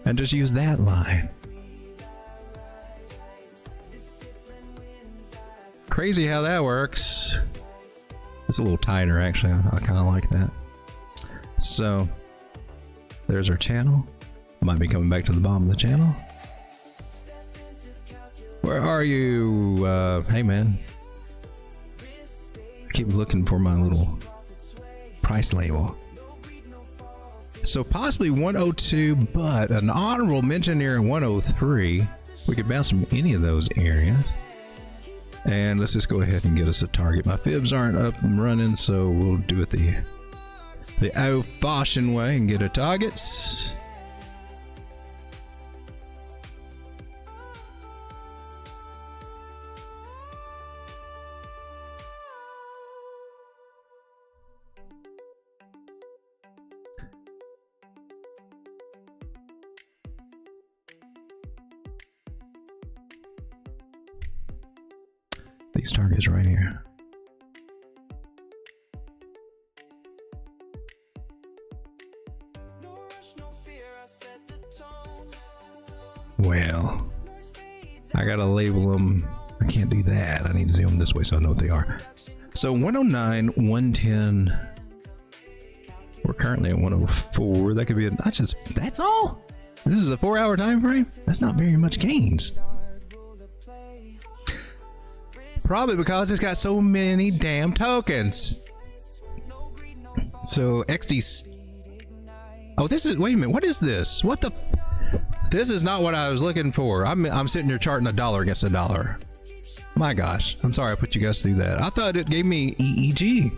and just use that line. Crazy how that works. It's a little tighter actually. I kind of like that. So there's our channel. Might be coming back to the bottom of the channel. Where are you? Hey man. I keep looking for my little price label. So possibly 102, but an honorable mention here in 103. We could bounce from any of those areas. And let's just go ahead and get us a target. My fibs aren't up and running, so we'll do it the old-fashioned way and get our targets. These targets right here. Well, I gotta label them. I can't do that. I need to do them this way so I know what they are. So 109, 110. We're currently at 104. That could be that's all? This is a 4-hour time frame? That's not very much gains. Probably because it's got so many damn tokens. So XD. Oh, this is. Wait a minute. What is this? What the? This is not what I was looking for. I'm sitting here charting a dollar against a dollar. My gosh. I'm sorry I put you guys through that. I thought it gave me EEG.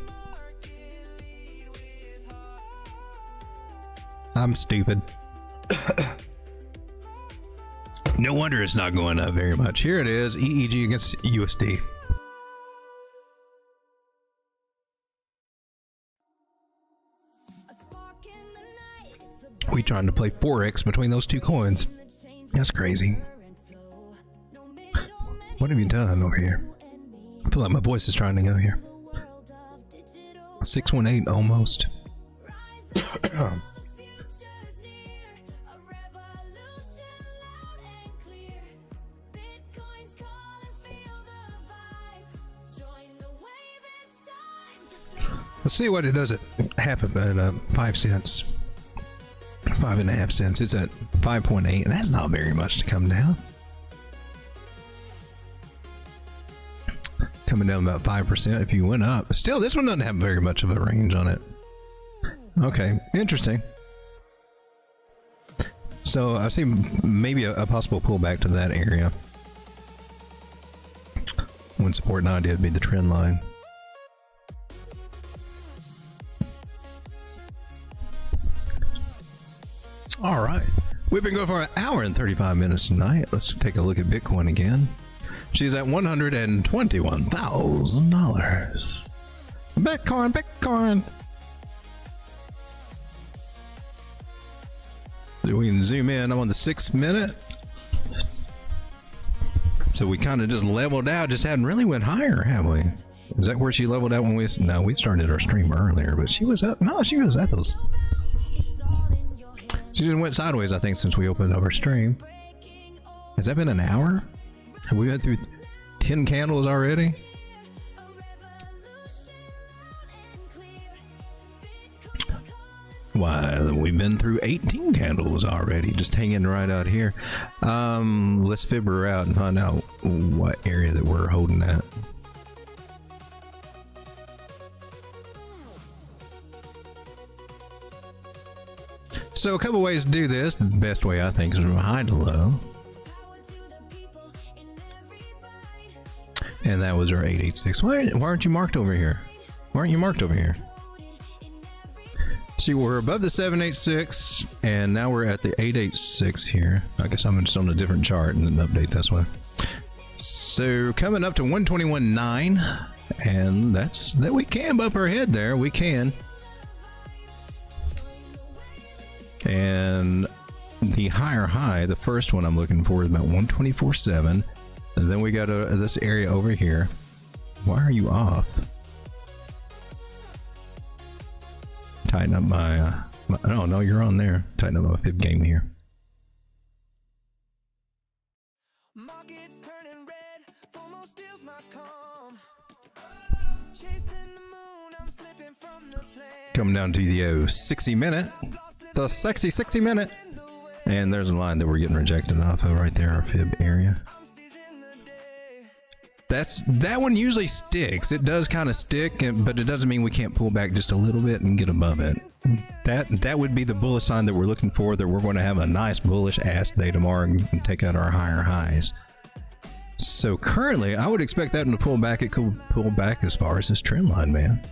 I'm stupid. No wonder it's not going up very much. Here it is, EEG against USD. We trying to play Forex between those two coins. That's crazy. What have you done over here? I feel like my voice is trying to go here. 618 almost. Let's see what it does at half of 5 cents. 5.5 cents. It's at 5.8, and that's not very much to come down. Coming down about 5% if you went up. Still, this one doesn't have very much of a range on it. Okay, interesting. So I see maybe a possible pullback to that area. When support and idea would be the trend line. All right, we've been going for an hour and 35 minutes tonight. Let's take a look at Bitcoin again. She's at $121,000. Bitcoin. So we can zoom in. I'm on the 6 minute. So we kind of just leveled out. Just hadn't really went higher, have we? Is that where she leveled out when we? No, we started our stream earlier, but she was up. No, she was at those. She just went sideways, I think, since we opened up our stream. Has that been an hour? Have we been through 10 candles already? Why, we've been through 18 candles already, just hanging right out here. Let's figure her out and find out what area that we're holding at. So a couple ways to do this. The best way, I think, is from high to low. And that was our 886. Why aren't you marked over here? Why aren't you marked over here? See, we're above the 786, and now we're at the 886 here. I guess I'm just on a different chart and then update this one. So coming up to 121.9, and that we can bump our head there. We can. And the higher high, the first one I'm looking for is about 124.7. And then we got this area over here. Why are you off? Tighten up my oh no, you're on there. Tighten up my fib game here. Markets turning red, FOMO steals my calm. Chasing the moon, I'm slipping from the plane. Coming down to the 60 minute. The sexy 60 minute. And there's a line that we're getting rejected off of right there, our fib area. That one usually sticks. It does kind of stick, but it doesn't mean we can't pull back just a little bit and get above it. That would be the bullish sign that we're looking for, that we're going to have a nice bullish ass day tomorrow and take out our higher highs. So currently, I would expect that to pull back. It could pull back as far as this trend line, man.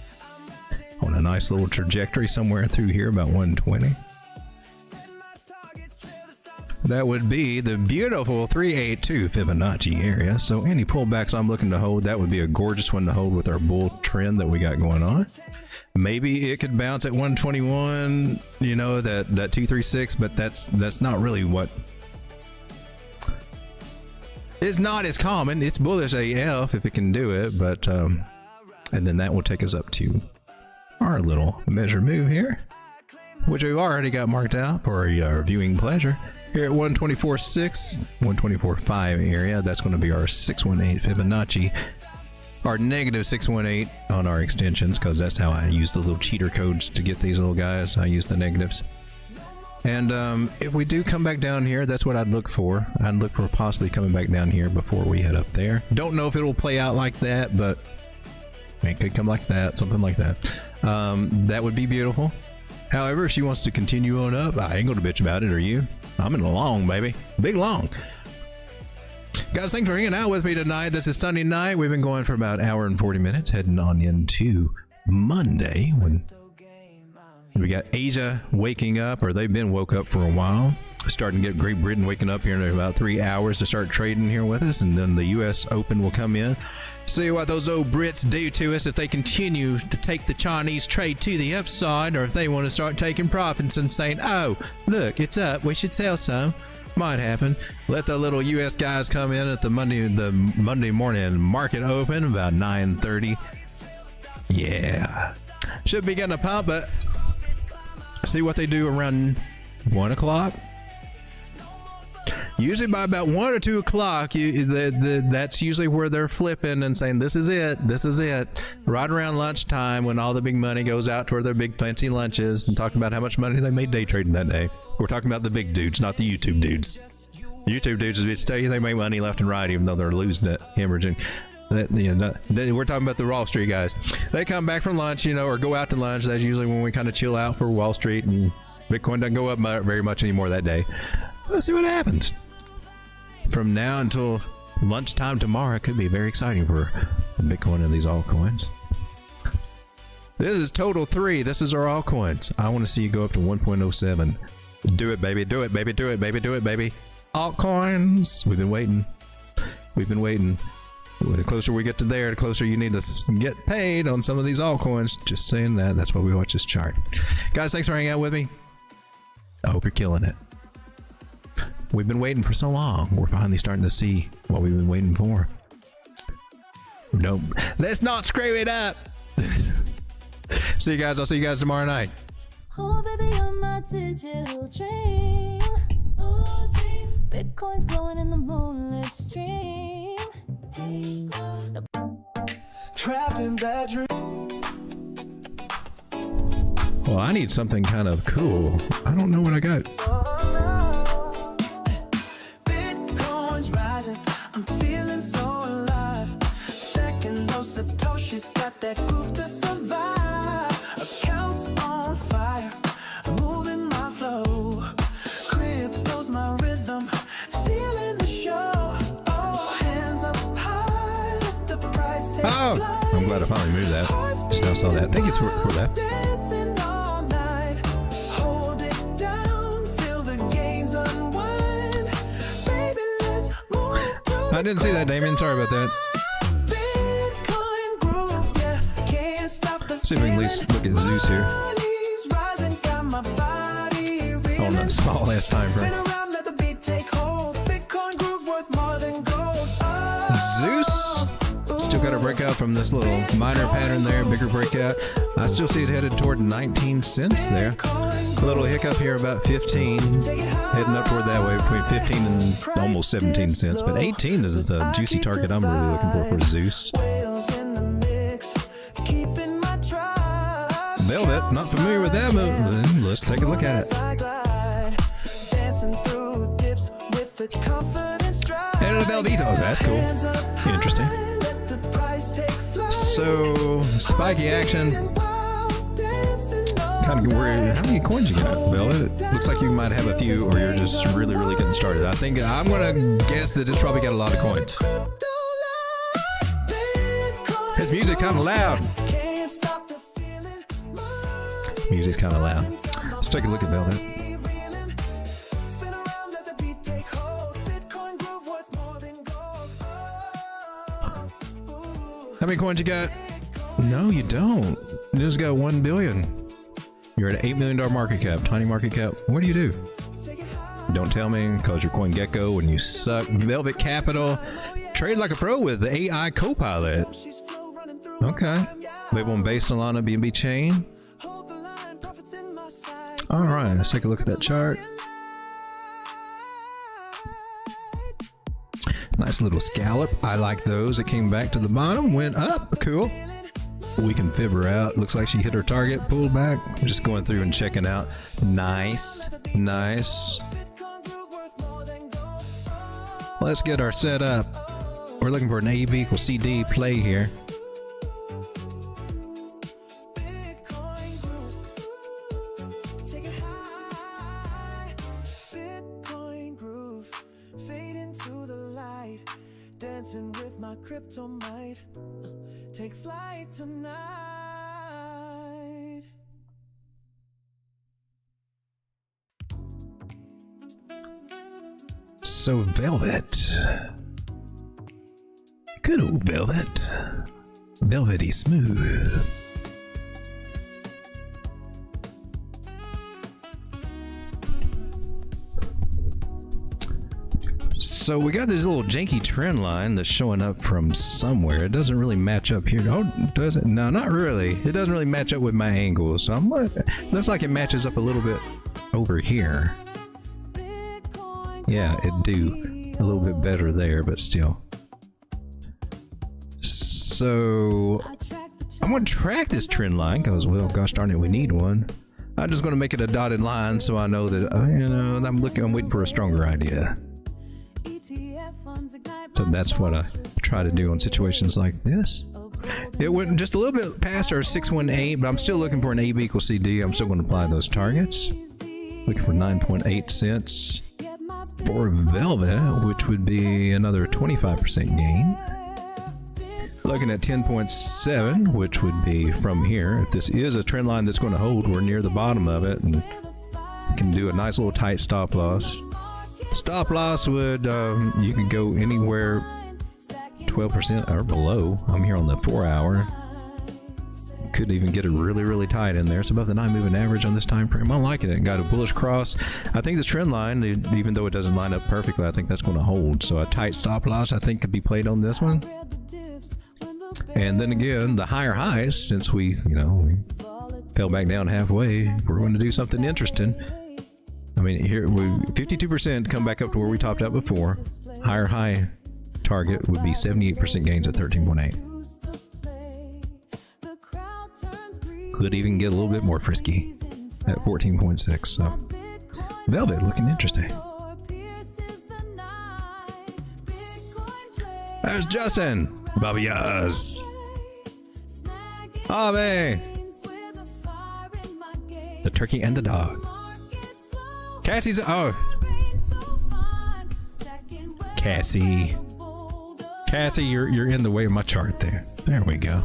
On a nice little trajectory somewhere through here, about 120. That would be the beautiful 382 Fibonacci area. So any pullbacks I'm looking to hold, that would be a gorgeous one to hold with our bull trend that we got going on. Maybe it could bounce at 121, you know, that 236, but that's not really what. It's not as common. It's bullish AF if it can do it, but and then that will take us up to our little measure move here, which we've already got marked out for our viewing pleasure. Here at 124.6, 124.5 area, that's going to be our 618 Fibonacci, our negative 618 on our extensions, because that's how I use the little cheater codes to get these little guys. I use the negatives. And if we do come back down here, that's what I'd look for. I'd look for possibly coming back down here before we head up there. Don't know if it'll play out like that, but it could come like that, something like that. That would be beautiful. However, if she wants to continue on up, I ain't gonna bitch about it, are you? I'm in a long, baby. Big long. Guys, thanks for hanging out with me tonight. This is Sunday night. We've been going for about an hour and 40 minutes, heading on into Monday when we got Asia waking up, or they've been woke up for a while. Starting to get Great Britain waking up here in about 3 hours to start trading here with us, and then the U.S. Open will come in. See what those old Brits do to us if they continue to take the Chinese trade to the upside, or if they want to start taking profits and saying, oh, look, it's up, we should sell some. Might happen. Let the little U.S. guys come in at the Monday morning market open about 9:30. Yeah. Should be getting a pump, but see what they do around 1 o'clock. Usually by about 1 or 2 o'clock, that's usually where they're flipping and saying, this is it, this is it. Right around lunchtime when all the big money goes out toward their big fancy lunches and talking about how much money they made day trading that day. We're talking about the big dudes, not the YouTube dudes. YouTube dudes, it's tell you they make money left and right, even though they're losing it, hemorrhaging. We're talking about the Wall Street guys. They come back from lunch, or go out to lunch. That's usually when we kind of chill out for Wall Street, and Bitcoin doesn't go up very much anymore that day. Let's see what happens. From now until lunchtime tomorrow, it could be very exciting for Bitcoin and these altcoins. This is total 3. This is our altcoins. I want to see you go up to 1.07. Do it, baby. Do it, baby. Do it, baby. Do it, baby. Altcoins. We've been waiting. We've been waiting. The closer we get to there, the closer you need to get paid on some of these altcoins. Just saying that. That's why we watch this chart. Guys, thanks for hanging out with me. I hope you're killing it. We've been waiting for so long. We're finally starting to see what we've been waiting for. No, let's not screw it up. See you guys. I'll see you guys tomorrow night. Oh, baby, on my digital dream. Oh, dream. Bitcoin's glowing in the moonlit stream. Hey, Trapped in bad dreams. Well, I need something kind of cool. I don't know what I got. Bitcoin's rising. I'm feeling so alive. Stacking those Satoshis, got that groove to survive. Accounts on fire, moving my flow. Crypto's my rhythm, stealing the show. Oh, hands up high, let the price take Oh, flight. I'm glad I finally moved that. Just now saw that. Thank you for that. Dancing all night, hold it down, feel the gains unwind. Baby, let's move to I didn't see that, Damien. Sorry about that. Bitcoin groove, yeah, can't stop the See if we can at least look at Zeus here feelings rising, got my body on reeling. a small ass time Spin frame. around, let the beat take hold. Bitcoin groove worth more than gold. Oh, Zeus still got a breakout from this little minor pattern there, bigger breakout. I still see it headed toward 19 cents there. A little hiccup here about 15, heading up toward that way between 15 and almost 17 cents. But 18 is the juicy target I'm really looking for Zeus. whales in the mix, keeping my tribe. Velvet, not familiar with that move. Let's take a look at it. I glide, dancing through dips with the confident stride. And a Velveto, that's cool. Hands up high, Interesting. let the price take flight. So, spiky action. Dancing all Kind of weird. How many coins you got, Velvet? Looks like you might have a few, or you're just really, really getting started. I think I'm gonna guess that it's probably got a lot of coins. His music's kind of loud. Can't stop the feeling. Music's kind of loud. Let's take a look at Velvet. Spin around, let the beat take hold. Bitcoin groove worth more than gold. Ooh. How many coins you got? No, you don't. You just got 1 billion. You're at an $8 million market cap, tiny market cap. What do you do? Don't tell me, because you're CoinGecko and you suck. Velvet Capital. Trade like a pro with the AI Copilot. She's flow running through. Okay. Label on base Solana BNB chain. Hold the line, profits in my side. All right, let's take a look at that chart. Nice little scallop. I like those. It came back to the bottom, went up. Cool. we can fib her out. Looks like she hit her target, pulled back. I'm just going through and checking out. Nice, nice. Let's get our setup. We're looking for an AB equals CD play here. Take it high, Bitcoin groove, fade into the light, dancing with my crypto might, take flight tonight. So Velvet. Good old Velvet. Velvety smooth. So we got this little janky trend line that's showing up from somewhere. It doesn't really match up here. Oh, does it? No, not really. It doesn't really match up with my angle. So I'm like, looks like it matches up a little bit over here. Yeah, it do a little bit better there, but still. So I'm going to track this trend line because, well, gosh darn it, we need one. I'm just going to make it a dotted line so I know that, you know, I'm waiting for a stronger idea. So that's what I try to do in situations like this. It went just a little bit past our 618, but I'm still looking for an AB equals CD. I'm still going to apply those targets. Looking for 9.8 cents for Velvet, which would be another 25% gain. Looking at 10.7, which would be from here. If this is a trend line that's going to hold, we're near the bottom of it and can do a nice little tight stop loss. Stop loss would, you can go anywhere 12% or below. I'm here on the 4 hour. Could even get it really, really tight in there. It's above the 9 moving average on this time frame. I like it. It got a bullish cross. I think this trend line, even though it doesn't line up perfectly, I think that's going to hold. So a tight stop loss, I think, could be played on this one. And then again, the higher highs, since we fell back down halfway, we're going to do something interesting. I mean, here we 52% come back up to where we topped out before. Higher high target would be 78% gains at 13.8. Could even get a little bit more frisky at 14.6. So Velvet looking interesting. There's Justin. Bobby Yaz. Ave. The turkey and the dog. Cassie's. Oh. Cassie. Cassie, you're in the way of my chart there. There we go.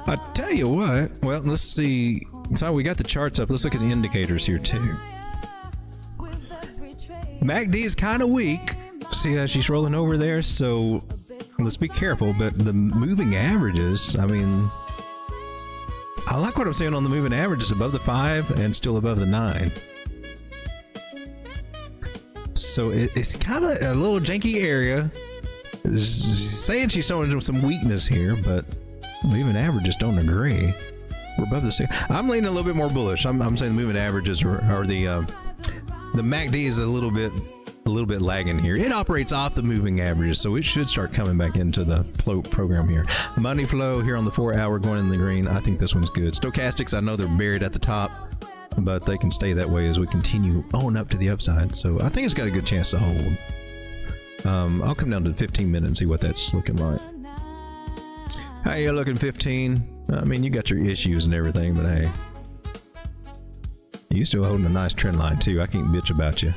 I tell you what. Well, let's see. So we got the charts up. Let's look at the indicators here too. MACD is kind of weak. See how she's rolling over there? So let's be careful. But the moving averages, I mean, I like what I'm seeing on the moving averages, above the 5 and still above the 9. So it's kind of a little janky area. She's saying she's showing some weakness here, but moving averages don't agree. We're above the 6. I'm leaning a little bit more bullish. I'm saying the moving averages are the MACD is a little bit lagging here. It operates off the moving averages, so it should start coming back into the program here. Money flow here on the 4 hour going in the green. I think this one's good. Stochastics, I know they're buried at the top, but they can stay that way as we continue on up to the upside. So I think it's got a good chance to hold. I'll come down to 15 minutes and see what that's looking like. How you looking, 15? I mean, you got your issues and everything, but hey, you still holding a nice trend line too. I can't bitch about you.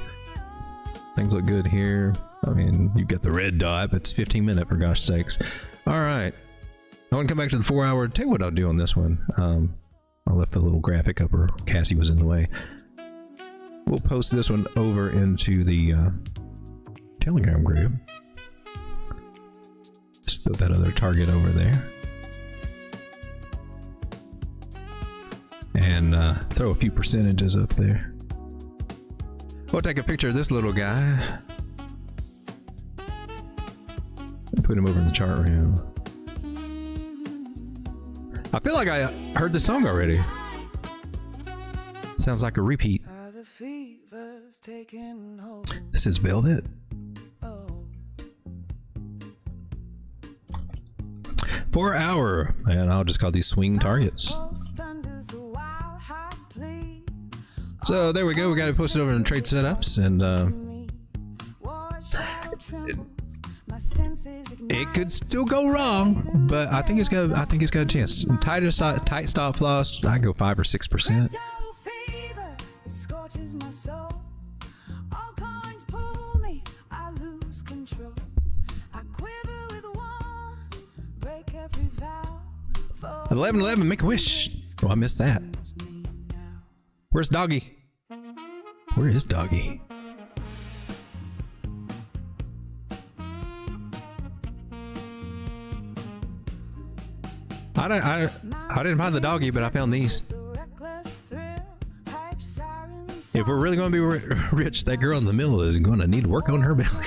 Things look good here. I mean, you got the red dot, but it's 15 minute for gosh sakes. All right, I want to come back to the 4 hour. Tell you what I'll do on this one. I left the little graphic up where Cassie was in the way. We'll post this one over into the Telegram group. Just throw that other target over there. And throw a few percentages up there. We'll take a picture of this little guy. And put him over in the chart room. I feel like I heard the song already. Sounds like a repeat. This is Velvet. 4 hour, and I'll just call these swing targets. So there we go. We got it posted over in trade setups, and it could still go wrong, but I think it's got a chance. Tight stop loss. I go 5 or 6%. All coins pull me, I lose control. I quiver with one, break every vow. 1111, make a wish. Oh, I missed that. Where's Doggy? Where is Doggy? I didn't find the doggy, but I found these. If we're really going to be rich, that girl in the middle is going to need to work on her belly.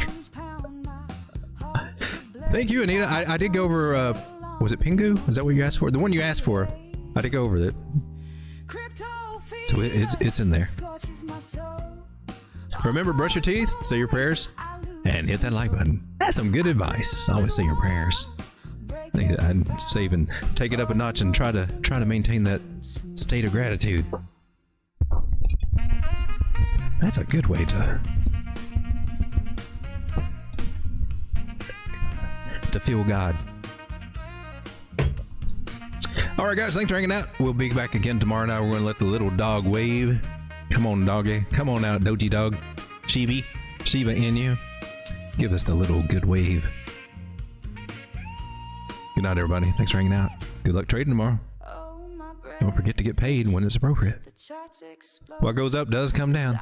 Thank you, Anita. I did go over, was it Pingu? Is that what you asked for? The one you asked for. I did go over it. So it's in there. Remember, brush your teeth, say your prayers, and hit that like button. That's some good advice. Always say your prayers. I'd save and take it up a notch and try to maintain that state of gratitude. That's a good way to feel God. All right, guys, thanks for hanging out. We'll be back again tomorrow night. We're going to let the little dog wave. Come on, doggy. Come on out, Doji dog. Shiba Inu. Give us the little good wave. Good night, everybody. Thanks for hanging out. Good luck trading tomorrow. Don't forget to get paid when it's appropriate. What goes up does come down.